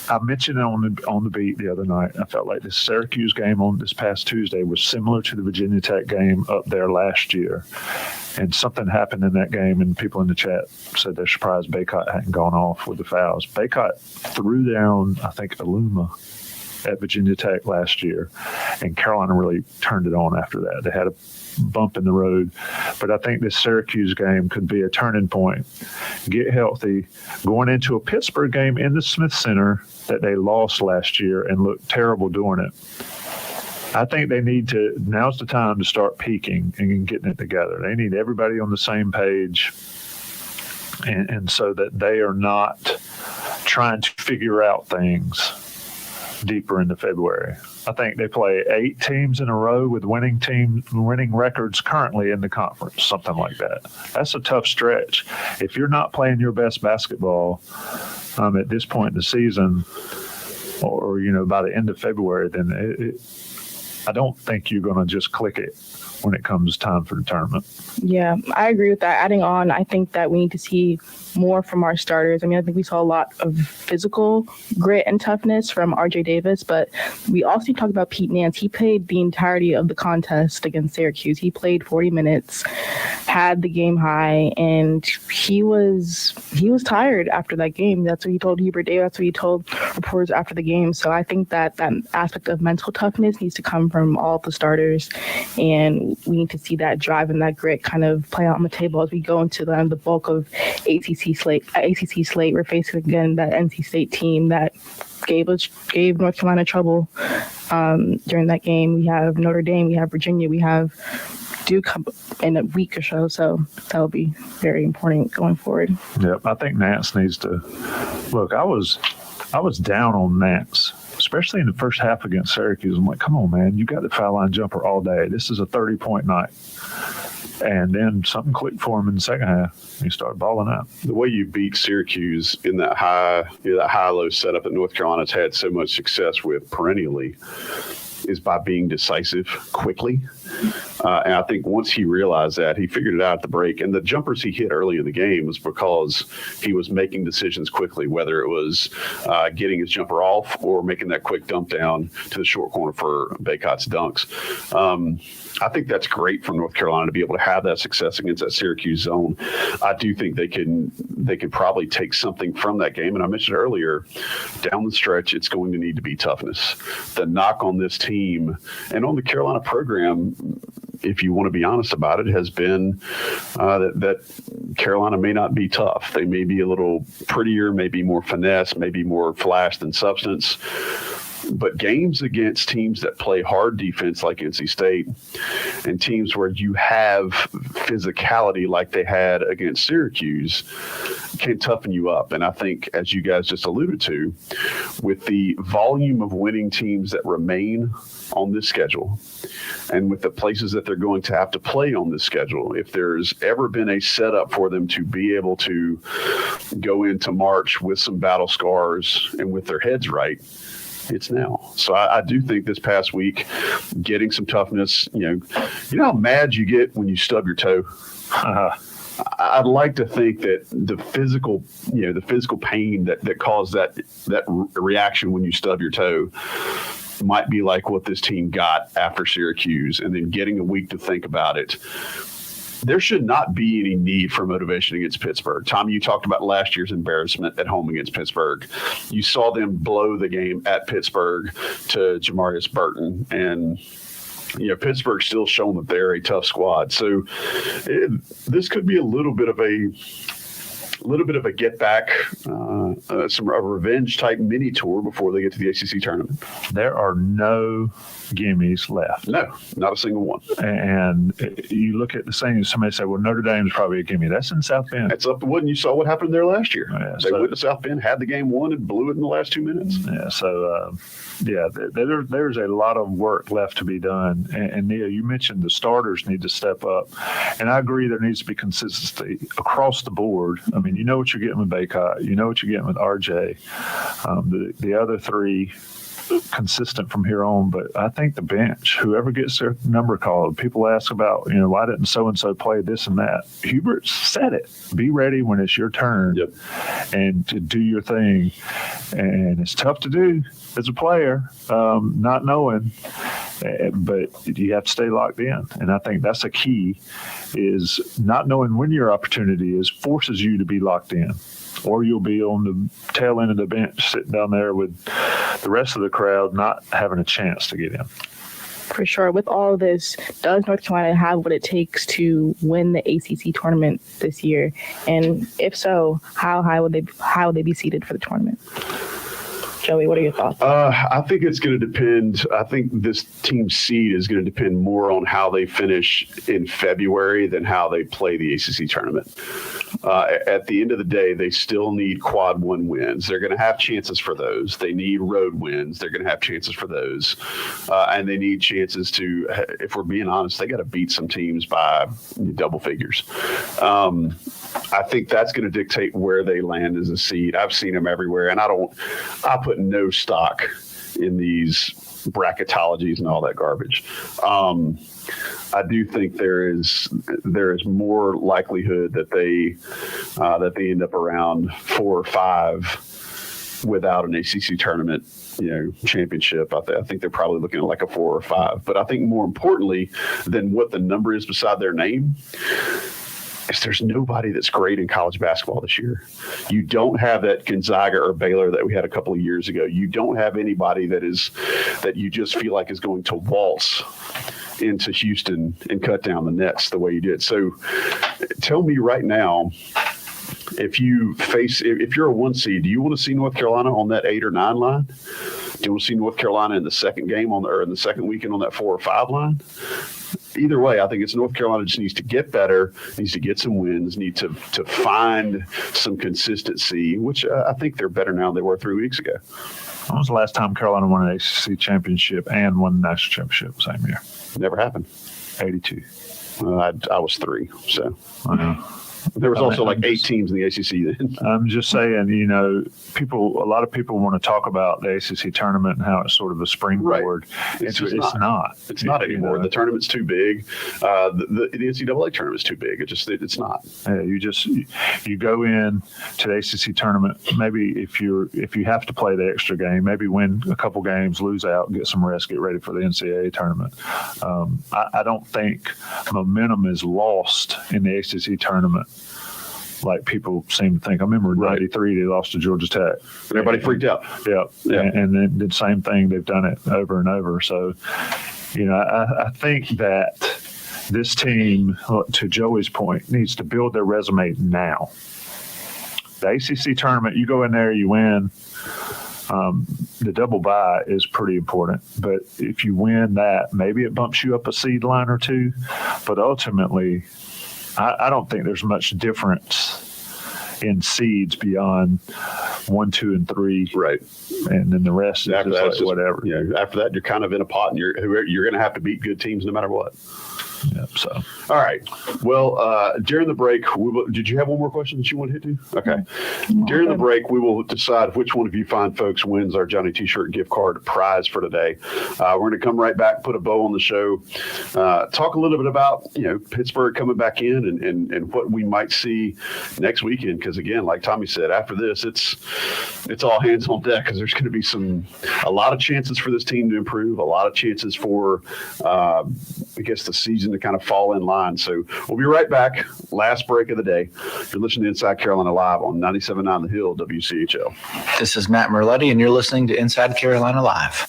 I mentioned it on the beat the other night. I felt like the Syracuse game on this past Tuesday was similar to the Virginia Tech game up there last year. And something happened in that game, and people in the chat said they're surprised Baycott hadn't gone off with the fouls. Baycott threw down, I think, Aluma at Virginia Tech last year, and Carolina really turned it on after that. They had a bump in the road, but I think this Syracuse game could be a turning point. Get healthy, going into a Pittsburgh game in the Smith Center that they lost last year and looked terrible doing it. I think they need to, now's the time to start peaking and getting it together. They need everybody on the same page, and so that they are not trying to figure out things deeper into February. I think they play 8 teams in a row with winning records currently in the conference, something like that. That's a tough stretch. If you're not playing your best basketball at this point in the season, or by the end of February, then I don't think you're going to just click it when it comes time for the tournament. Yeah, I agree with that. Adding on, I think that we need to see more from our starters. I mean, I think we saw a lot of physical grit and toughness from RJ Davis, but we also talked about Pete Nance. He played the entirety of the contest against Syracuse. He played 40 minutes, had the game high, and he was tired after that game. That's what he told Hubert Davis. That's what he told reporters after the game. So I think that aspect of mental toughness needs to come from all of the starters, and we need to see that drive and that grit kind of play out on the table as we go into the bulk of ACC slate. We're facing again that NC State team that gave North Carolina trouble during that game. We have Notre Dame, we have Virginia, we have Duke in a week or so that'll be very important going forward. Yep, I think Nance needs to look. I was down on Nance, especially in the first half against Syracuse. I'm like, come on, man, you got the foul line jumper all day. This is a 30-point night. And then something clicked for him in the second half. He started balling out. The way you beat Syracuse in that high-low setup that North Carolina's had so much success with perennially is by being decisive quickly. And I think once he realized that, he figured it out at the break. And the jumpers he hit early in the game was because he was making decisions quickly, whether it was getting his jumper off or making that quick dump down to the short corner for Baycott's dunks. I think that's great for North Carolina to be able to have that success against that Syracuse zone. I do think they can probably take something from that game. And I mentioned earlier, down the stretch, it's going to need to be toughness. The knock on this team and on the Carolina program, if you want to be honest about it, has been that Carolina may not be tough. They may be a little prettier, maybe more finesse, maybe more flash than substance. But games against teams that play hard defense like NC State and teams where you have physicality like they had against Syracuse can toughen you up. And I think, as you guys just alluded to, with the volume of winning teams that remain on this schedule and with the places that they're going to have to play on this schedule, if there's ever been a setup for them to be able to go into March with some battle scars and with their heads right, it's now. So I do think this past week, getting some toughness, you know how mad you get when you stub your toe? I'd like to think that the physical pain that caused that reaction when you stub your toe might be like what this team got after Syracuse, and then getting a week to think about it. There should not be any need for motivation against Pittsburgh. Tommy, you talked about last year's embarrassment at home against Pittsburgh. You saw them blow the game at Pittsburgh to Jamarius Burton, and Pittsburgh's still shown that they're a tough squad. So this could be a little bit of a get back, a revenge type mini tour before they get to the ACC tournament. There are no gimmies left. No, not a single one. And you look at the same, somebody say, well, Notre Dame's probably a gimme. That's in South Bend. That's up the wood, and you saw what happened there last year. Yeah, they went to South Bend, had the game won, and blew it in the last 2 minutes. Yeah, so there's a lot of work left to be done. And Nia, you mentioned the starters need to step up. And I agree there needs to be consistency across the board. I mean, you know what you're getting with Baycott. You know what you're getting with RJ. The other three, consistent from here on, but I think the bench, whoever gets their number called, people ask about, why didn't so-and-so play this and that? Hubert said it. Be ready when it's your turn and to do your thing. And it's tough to do as a player, not knowing, but you have to stay locked in. And I think that's a key, is not knowing when your opportunity is forces you to be locked in. Or you'll be on the tail end of the bench sitting down there with the rest of the crowd not having a chance to get in. For sure. With all of this, does North Carolina have what it takes to win the ACC tournament this year? And if so, how would they be seeded for the tournament? Joey, what are your thoughts? I think it's going to depend. I think this team's seed is going to depend more on how they finish in February than how they play the ACC tournament. At the end of the day, they still need quad one wins. They're going to have chances for those. They need road wins. They're going to have chances for those. And they need chances to, if we're being honest, they got to beat some teams by double figures. I think that's going to dictate where they land as a seed. I've seen them everywhere, and I put no stock in these bracketologies and all that garbage. I do think there is more likelihood that they end up around 4 or 5 without an ACC tournament, championship. I think they're probably looking at like a 4 or 5. But I think more importantly than what the number is beside their name is there's nobody that's great in college basketball this year. You don't have that Gonzaga or Baylor that we had a couple of years ago. You don't have anybody that you just feel like is going to waltz into Houston and cut down the nets the way you did. So tell me right now, if you're a 1 seed, do you want to see North Carolina on that 8 or 9 line? Do you want to see North Carolina in the second game or in the second weekend on that 4 or 5 line? Either way, I think it's North Carolina just needs to get better, needs to get some wins, need to find some consistency, which I think they're better now than they were 3 weeks ago. When was the last time Carolina won an ACC championship and won the national championship the same year? Never happened. 82. I was 3, so. There was also like 8 teams in the ACC then. I'm just saying, you know, a lot of people want to talk about the ACC tournament and how it's sort of a springboard. Right. It's not. It's not anymore. You know? The tournament's too big. The NCAA tournament's too big. It's not. Yeah, you go in to the ACC tournament. Maybe if you have to play the extra game, maybe win a couple games, lose out, get some rest, get ready for the NCAA tournament. I don't think momentum is lost in the ACC tournament like people seem to think. I remember in '93 they lost to Georgia Tech. And everybody freaked out. Yeah. And then did the same thing. They've done it over and over. So, you know, I think that this team, to Joey's point, needs to build their resume now. The ACC tournament, you go in there, you win. The double bye is pretty important, but if you win that, maybe it bumps you up a seed line or two. But ultimately, I don't think there's much difference in seeds beyond 1, 2, and 3. Right. And then the rest is after just that, like whatever. Yeah. After that, you're kind of in a pot, and you're going to have to beat good teams no matter what. Yeah. So, all right. Well, during the break, did you have one more question that you want to hit to? Okay. During the break, we will decide which one of you fine folks wins our Johnny T-shirt gift card prize for today. We're going to come right back, put a bow on the show, talk a little bit about, you know, Pittsburgh coming back in and what we might see next weekend. Because again, like Tommy said, after this, it's all hands on deck, because there's going to be a lot of chances for this team to improve, a lot of chances for, I guess, the season to kind of fall in line. So we'll be right back. Last break of the day. You're listening to Inside Carolina Live on 97.9 The Hill, WCHL. This is Matt Merletti, and you're listening to Inside Carolina Live.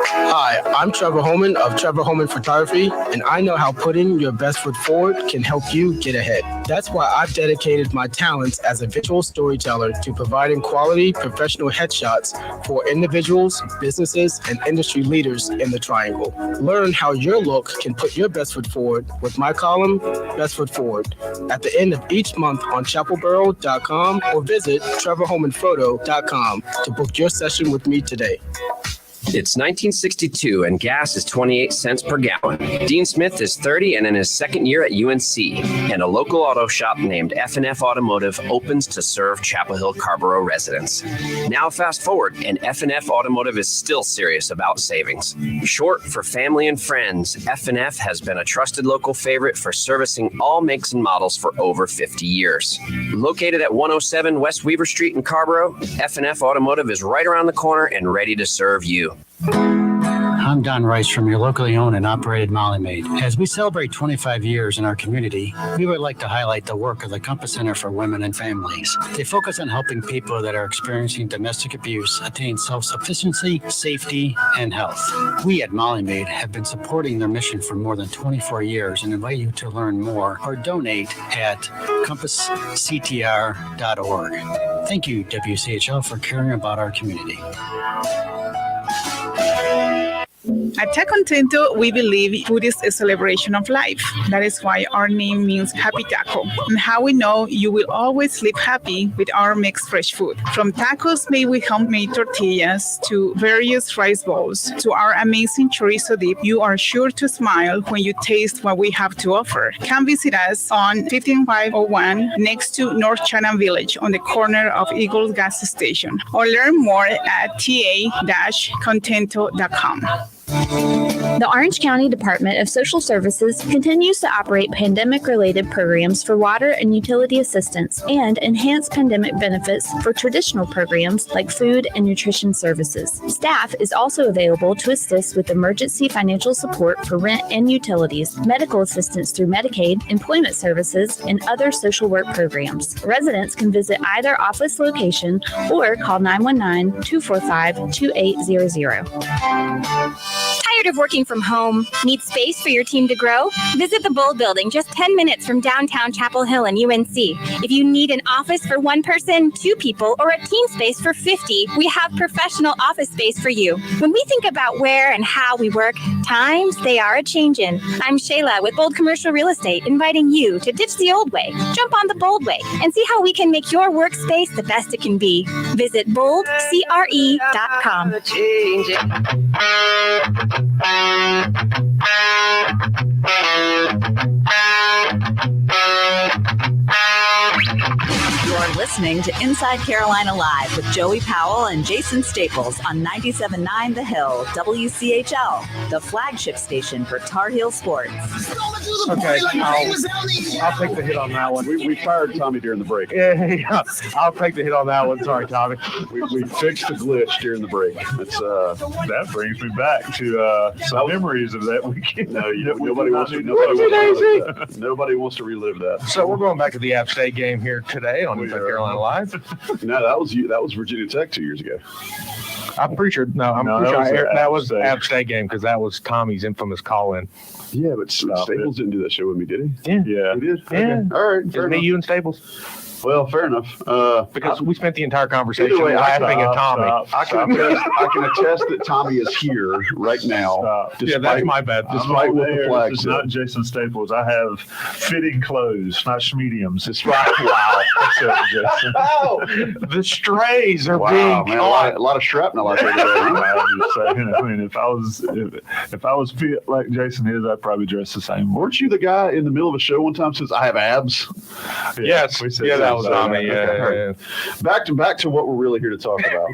Hi, I'm Trevor Holman of Trevor Holman Photography, and I know how putting your best foot forward can help you get ahead. That's why I've dedicated my talents as a visual storyteller to providing quality professional headshots for individuals, businesses, and industry leaders in the Triangle. Learn how your look can put your best foot forward with my column, Best Foot Forward, at the end of each month on chapelboro.com or visit trevorholmanphoto.com to book your session with me today. It's 1962 and gas is 28 cents per gallon. Dean Smith is 30 and in his second year at UNC. And a local auto shop named F&F Automotive opens to serve Chapel Hill Carborough residents. Now fast forward, and F&F Automotive is still serious about savings. Short for family and friends, F&F has been a trusted local favorite for servicing all makes and models for over 50 years. Located at 107 West Weaver Street in Carborough, F&F Automotive is right around the corner and ready to serve you. I'm Don Rice from your locally owned and operated Molly Maid. As we celebrate 25 years in our community, we would like to highlight the work of the Compass Center for Women and Families. They focus on helping people that are experiencing domestic abuse attain self-sufficiency, safety, and health. We at Molly Maid have been supporting their mission for more than 24 years and invite you to learn more or donate at compassctr.org. Thank you, WCHL, for caring about our community. At Tech Contento, we believe food is a celebration of life. That is why our name means Happy Taco, and how we know you will always live happy with our mixed fresh food. From tacos made with homemade tortillas to various rice bowls to our amazing chorizo dip, you are sure to smile when you taste what we have to offer. Come visit us on 15501 next to North China Village on the corner of Eagles Gas Station, or learn more at ta-contento.com. The Orange County Department of Social Services continues to operate pandemic-related programs for water and utility assistance and enhanced pandemic benefits for traditional programs like food and nutrition services. Staff is also available to assist with emergency financial support for rent and utilities, medical assistance through Medicaid, employment services, and other social work programs. Residents can visit either office location or call 919-245-2800. Tired of working from home? Need space for your team to grow? Visit the Bold Building just 10 minutes from downtown Chapel Hill and UNC. If you need an office for one person, 2 people, or a team space for 50, we have professional office space for you. When we think about where and how we work, times they are a-changin'. I'm Shayla with Bold Commercial Real Estate, inviting you to ditch the old way, jump on the bold way, and see how we can make your workspace the best it can be. Visit boldcre.com. You're listening to Inside Carolina Live with Joey Powell and Jason Staples on 97.9 The Hill, WCHL, the flagship station for Tar Heel sports. Okay, I'll take the hit on that one. We fired Tommy during the break. Yeah, I'll take the hit on that one. Sorry, Tommy. We fixed the glitch during the break. It's that brings me back to some memories of that weekend. No, nobody wants to relive that. So we're going back to the App State game here today on Inside Carolina Live. No, that was Virginia Tech 2 years ago. I'm pretty sure. That was the App State game because that was Tommy's infamous call-in. Yeah, but Staples didn't do that show with me, did he? Yeah. He did? Yeah. Okay. All right. It's me, you, and Staples. Well, fair enough. Because we spent the entire conversation laughing at Tommy. I can attest that Tommy is here right now. Yeah, that's my bad. Despite what the flag It's said. not Jason Staples. I have fitting clothes, not schmediums. That's right. Wow. What's up, Jason? Oh, the strays are Wow, being man, caught. a lot of shrapnel out there today. I'm just saying, I mean, if I was fit like Jason is, I'd probably dress the same. Weren't you the guy in the middle of a show one time says, I have abs? Yes. we said Yeah, that was Tommy. Okay. Yeah. All right. Back to what we're really here to talk about.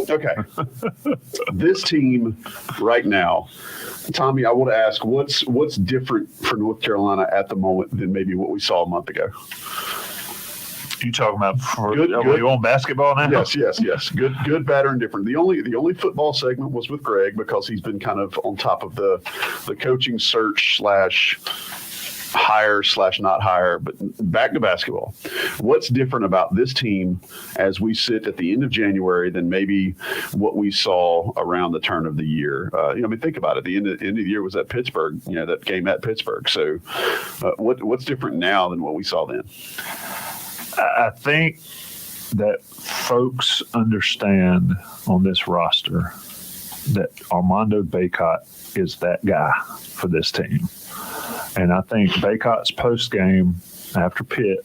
Okay. This team right now, Tommy, I want to ask what's different for North Carolina at the moment than maybe what we saw a month ago? You talking about good. You on basketball now? Yes. Good, bad, or indifferent. The only football segment was with Greg because he's been kind of on top of the coaching search / hire / not hire, but back to basketball. What's different about this team as we sit at the end of January than maybe what we saw around the turn of the year? Think about it. The end of the year was at Pittsburgh, that game at Pittsburgh. So what's different now than what we saw then? I think that folks understand on this roster that Armando Bacot is that guy for this team. And I think Bacot's post-game after Pitt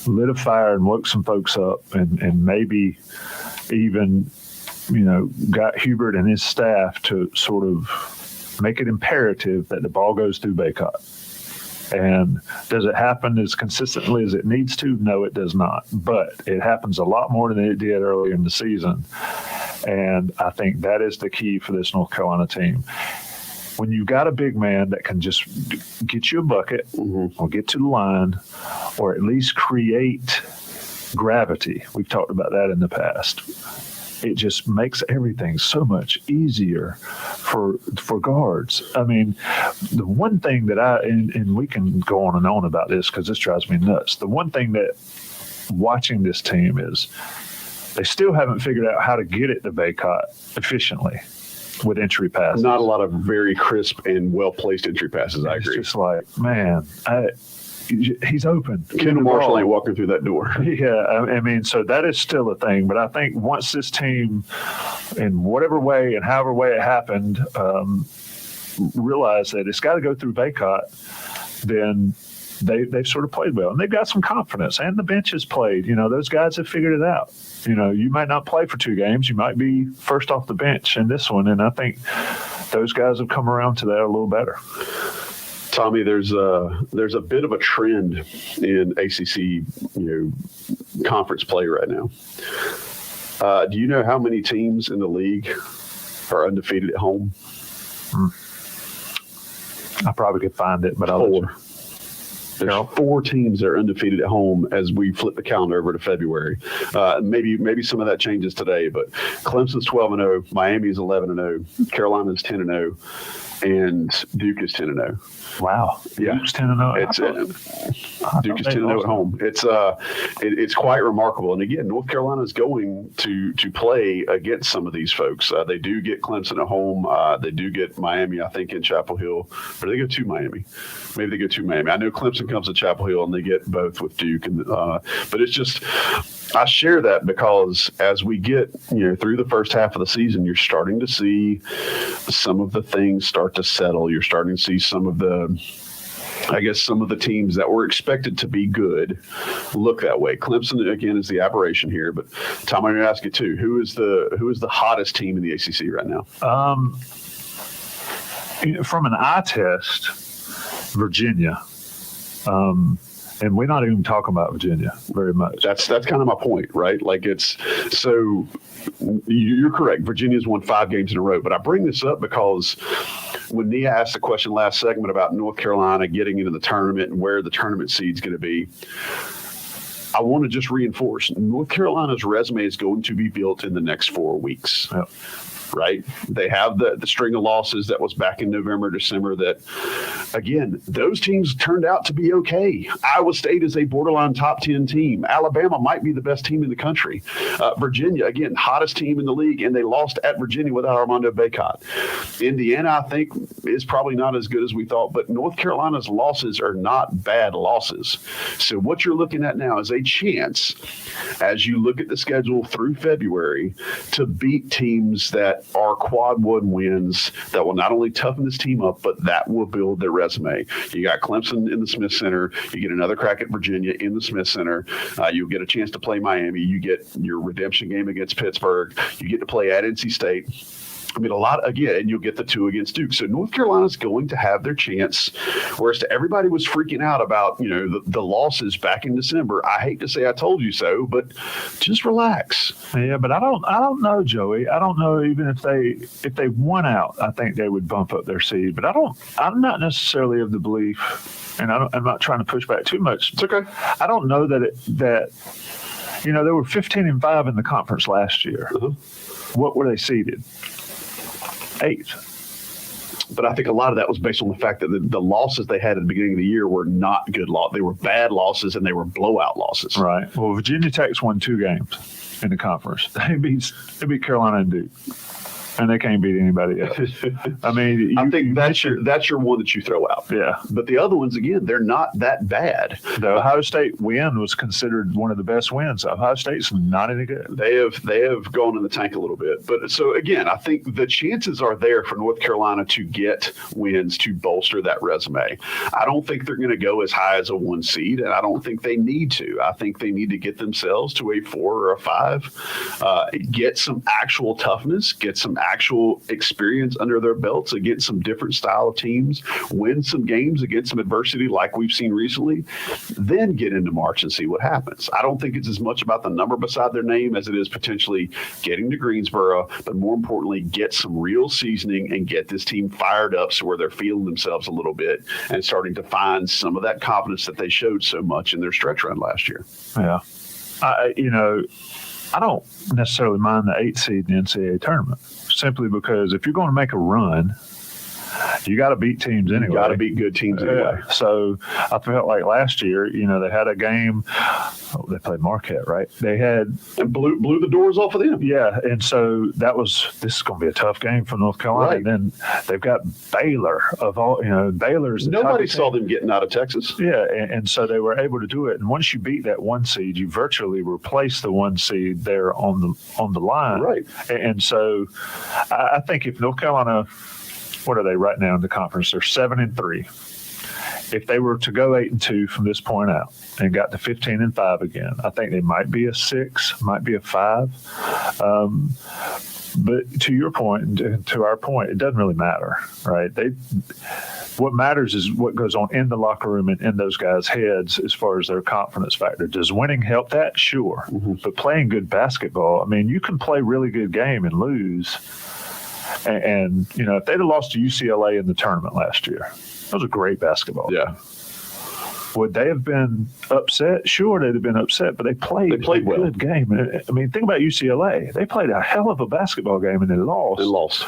lit a fire and woke some folks up and maybe even, got Hubert and his staff to sort of make it imperative that the ball goes through Bacot. And does it happen as consistently as it needs to? No, it does not. But it happens a lot more than it did earlier in the season. And I think that is the key for this North Carolina team. When you've got a big man that can just get you a bucket or get to the line or at least create gravity, we've talked about that in the past, it just makes everything so much easier for guards. I mean, the one thing that and we can go on and on about this because this drives me nuts. The one thing that watching this team is they still haven't figured out how to get it to Bacot efficiently with entry passes. Not a lot of very crisp and well-placed entry passes, I agree. It's just like, man, he's open. Kendall Marshall ain't walking through that door. Yeah, I mean, so that is still a thing. But I think once this team, in whatever way and however way it happened, realize that it's got to go through Bacot, then they've sort of played well. And they've got some confidence. And the bench has played. Those guys have figured it out. You might not play for 2 games. You might be first off the bench in this one. And I think those guys have come around to that a little better. Tommy, there's a bit of a trend in ACC, conference play right now. Do you know how many teams in the league are undefeated at home? I probably could find it, but I'll There's 4 teams that are undefeated at home as we flip the calendar over to February. Maybe some of that changes today, but Clemson's 12-0, Miami's 11-0, Carolina's 10-0, and Duke is 10-0. Wow. Yeah. Duke's 10-0. Duke is 10-0 at home. It's quite remarkable. And again, North Carolina is going to play against some of these folks. They do get Clemson at home. They do get Miami, I think, in Chapel Hill. Or do they go to Miami? Maybe they go to Miami. I know Clemson comes to Chapel Hill, and they get both with Duke. But it's just I share that because as we get through the first half of the season, you're starting to see some of the things start to settle. You're starting to see some of the teams that were expected to be good look that way. Clemson, again, is the aberration here. But Tom, I'm going to ask you too: who is the hottest team in the ACC right now? From an eye test, Virginia. And we're not even talking about Virginia very much. That's kind of my point, right? Like so you're correct. Virginia's won 5 games in a row, but I bring this up because when Nia asked the question last segment about North Carolina getting into the tournament and where the tournament seed's going to be, I want to just reinforce North Carolina's resume is going to be built in the next 4 weeks. Yep. Right? They have the string of losses that was back in November, December that, again, those teams turned out to be okay. Iowa State is a borderline top 10 team. Alabama might be the best team in the country. Virginia, again, hottest team in the league, and they lost at Virginia without Armando Bacot. Indiana, I think, is probably not as good as we thought, but North Carolina's losses are not bad losses. So what you're looking at now is a chance, as you look at the schedule through February, to beat teams that are quad one wins that will not only toughen this team up, but that will build their resume. You got Clemson in the Smith Center. You get another crack at Virginia in the Smith Center. You'll get a chance to play Miami. You get your redemption game against Pittsburgh. You get to play at NC State. I mean, a lot, again, and you'll get the 2 against Duke. So North Carolina's going to have their chance, whereas everybody was freaking out about, the losses back in December. I hate to say I told you so, but just relax. Yeah, but I don't know, Joey. I don't know even if they won out, I think they would bump up their seed. But I'm not necessarily of the belief, and I'm not trying to push back too much. It's okay. I don't know that they were 15-5 in the conference last year. Uh-huh. What were they seeded? 8th. But I think a lot of that was based on the fact that the losses they had at the beginning of the year were not good losses. They were bad losses, and they were blowout losses. Right. Well, Virginia Tech's won 2 games in the conference. They beat Carolina and Duke, and they can't beat anybody else. I mean, I think that's your one that you throw out. Yeah. But the other ones, again, they're not that bad. The Ohio State win was considered one of the best wins. Ohio State's not any good. They have gone in the tank a little bit. But so again, I think the chances are there for North Carolina to get wins to bolster that resume. I don't think they're going to go as high as a 1 seed, and I don't think they need to. I think they need to get themselves to a 4 or a 5, get some actual toughness, get some actual experience under their belts against some different style of teams, win some games against some adversity like we've seen recently, then get into March and see what happens. I don't think it's as much about the number beside their name as it is potentially getting to Greensboro, but more importantly, get some real seasoning and get this team fired up so where they're feeling themselves a little bit and starting to find some of that confidence that they showed so much in their stretch run last year. Yeah. I don't necessarily mind the 8th seed in the NCAA tournament, simply because if you're going to make a run, you got to beat teams anyway. You got to beat good teams anyway. So I felt like last year, they had a game. They played Marquette, right? They had and blew the doors off of them. Yeah, and so this is going to be a tough game for North Carolina. Right. And then they've got Baylor of all. Baylor's the nobody saw them getting out of Texas. Yeah, and so they were able to do it. And once you beat that 1 seed, you virtually replace the 1 seed there on the line. Right. And so I think if North Carolina, what are they right now in the conference? They're 7-3. If they were to go 8-2 from this point out and got to 15-5 again, I think they might be a 6, might be a 5. But to your point, and to our point, it doesn't really matter, right? What matters is what goes on in the locker room and in those guys' heads as far as their confidence factor. Does winning help that? Sure. Mm-hmm. But playing good basketball, I mean, you can play a really good game and lose. And if they'd have lost to UCLA in the tournament last year, that was a great basketball game. Yeah. Would they have been upset? Sure, they'd have been upset, but they played a well. good game. I mean, think about UCLA. They played a hell of a basketball game, and they lost. They lost.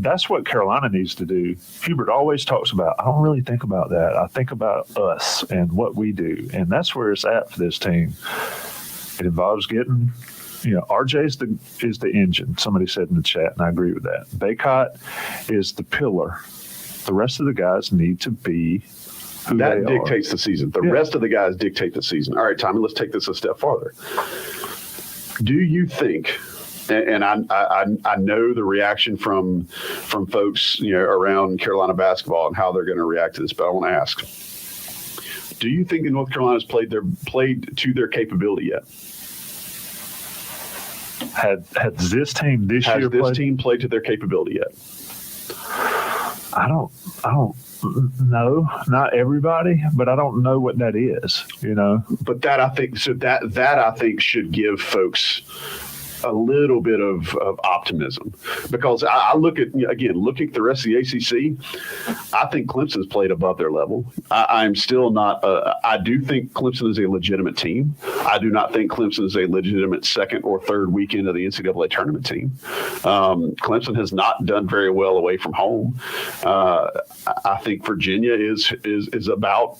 That's what Carolina needs to do. Hubert always talks about, I don't really think about that. I think about us and what we do, and that's where it's at for this team. It involves getting – RJ is the engine, somebody said in the chat, and I agree with that. Bacot is the pillar. The rest of the guys need to be who they are. That dictates the season. The rest of the guys dictate the season. All right, Tommy, let's take this a step farther. Do you think, and I know the reaction from folks around Carolina basketball and how they're going to react to this, but I want to ask, do you think that North Carolina's played to their capability yet? Has this team this year played to their capability yet? I don't know, not everybody, but I don't know what that is, But that I think should give folks a little bit of optimism, because I look at the rest of the ACC. I think Clemson's played above their level. I'm still not. I do think Clemson is a legitimate team. I do not think Clemson is a legitimate second or third weekend of the NCAA tournament team. Clemson has not done very well away from home. I think Virginia is about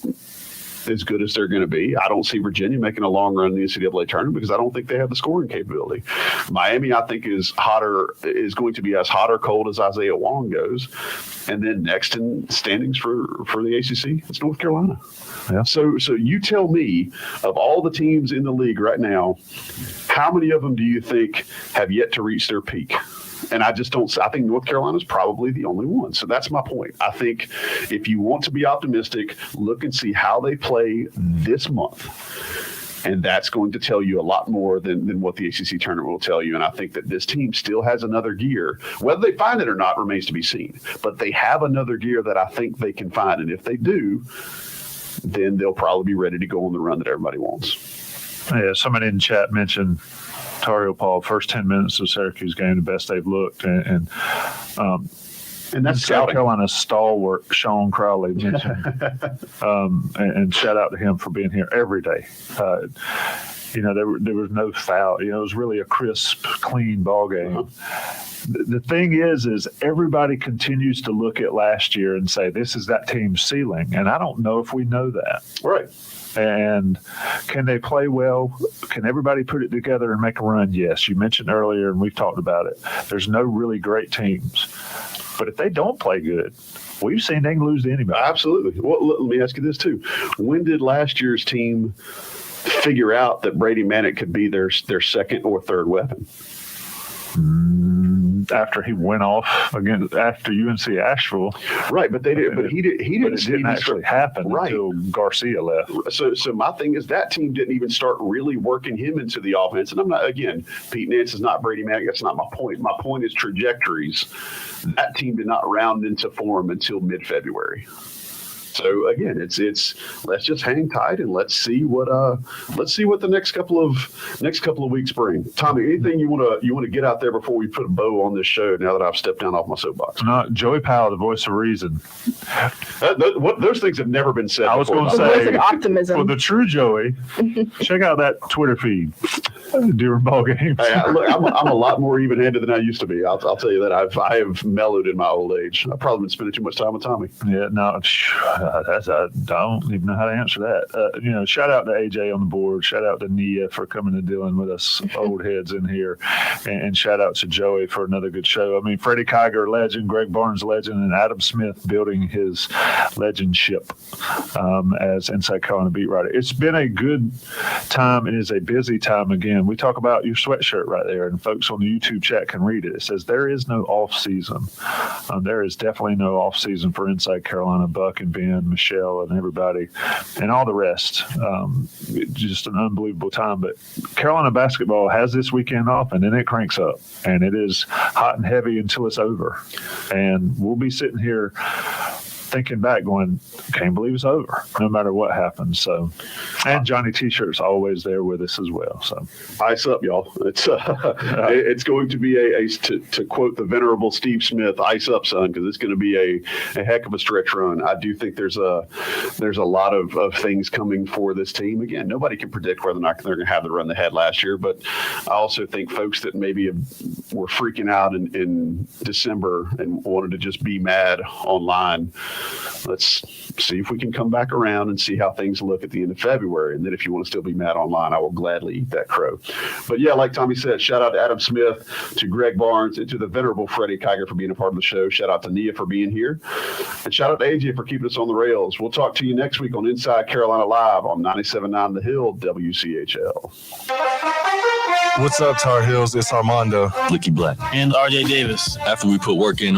as good as they're going to be. I don't see Virginia making a long run in the NCAA tournament because I don't think they have the scoring capability. Miami, I think, is going to be as hot or cold as Isaiah Wong goes. And then next in standings for the ACC, it's North Carolina. Yeah. So you tell me, of all the teams in the league right now, how many of them do you think have yet to reach their peak? And I think North Carolina is probably the only one. So that's my point. I think if you want to be optimistic, look and see how they play this month. And that's going to tell you a lot more than what the ACC tournament will tell you. And I think that this team still has another gear. Whether they find it or not remains to be seen. But they have another gear that I think they can find. And if they do, then they'll probably be ready to go on the run that everybody wants. Yeah, somebody in the chat mentioned Tar Heel Paul, first 10 minutes of Syracuse game, the best they've looked. And that's South Carolina's stalwart, Sean Crowley, mentioned. And shout out to him for being here every day. There was no foul. It was really a crisp, clean ball game. Uh-huh. The thing is everybody continues to look at last year and say, this is that team's ceiling. And I don't know if we know that. Right. And can they play well? Can everybody put it together and make a run? Yes. You mentioned earlier, and we've talked about it, there's no really great teams. But if they don't play good, we've seen they can lose to anybody. Absolutely. Well, let me ask you this, too. When did last year's team figure out that Brady Manick could be their second or third weapon? After he went off after UNC Asheville, right? But they did. But he didn't. It didn't actually happen until Garcia left. So my thing is that team didn't even start really working him into the offense. And I'm not, again, Pete Nance is not Brady Manick. That's not my point. My point is trajectories. That team did not round into form until mid-February. So again, it's let's just hang tight and let's see what the next couple of weeks bring. Tommy, anything you want to get out there before we put a bow on this show? Now that I've stepped down off my soapbox. No, Joey Powell, the voice of reason. Those things have never been said. I was going to say optimism. For the true Joey, check out that Twitter feed during ball games. Hey, look, I'm a lot more even-handed than I used to be. I'll tell you that. I have mellowed in my old age. I've probably been spending too much time with Tommy. Yeah, no. I don't even know how to answer that. Shout out to AJ on the board. Shout out to Nia for coming and dealing with us old heads in here. And shout out to Joey for another good show. I mean, Freddie Kiger, legend, Greg Barnes, legend, and Adam Smith building his legendship as Inside Carolina beat writer. It's been a good time. It is a busy time again. We talk about your sweatshirt right there, and folks on the YouTube chat can read it. It says there is no off season. There is definitely no off season for Inside Carolina. Buck and Ben, Michelle, and everybody, and all the rest. Just an unbelievable time. But Carolina basketball has this weekend off, and then it cranks up, and it is hot and heavy until it's over. And we'll be sitting here thinking back going, can't believe it's over, no matter what happens. So, and Johnny T-shirt's always there with us as well. So ice up, y'all. It's going to be to quote the venerable Steve Smith, ice up, son, because it's going to be a heck of a stretch run. I do think there's a lot of things coming for this team. Again, nobody can predict whether or not they're going to have the run they had last year, but I also think folks that maybe were freaking out in December and wanted to just be mad online, let's see if we can come back around and see how things look at the end of February. And then if you want to still be mad online, I will gladly eat that crow. But yeah, like Tommy said, shout out to Adam Smith, to Greg Barnes, and to the venerable Freddie Kiger for being a part of the show. Shout out to Nia for being here. And shout out to AJ for keeping us on the rails. We'll talk to you next week on Inside Carolina Live on 97.9 The Hill, WCHL. What's up, Tar Heels? It's Armando, Licky Black, and RJ Davis. After we put work in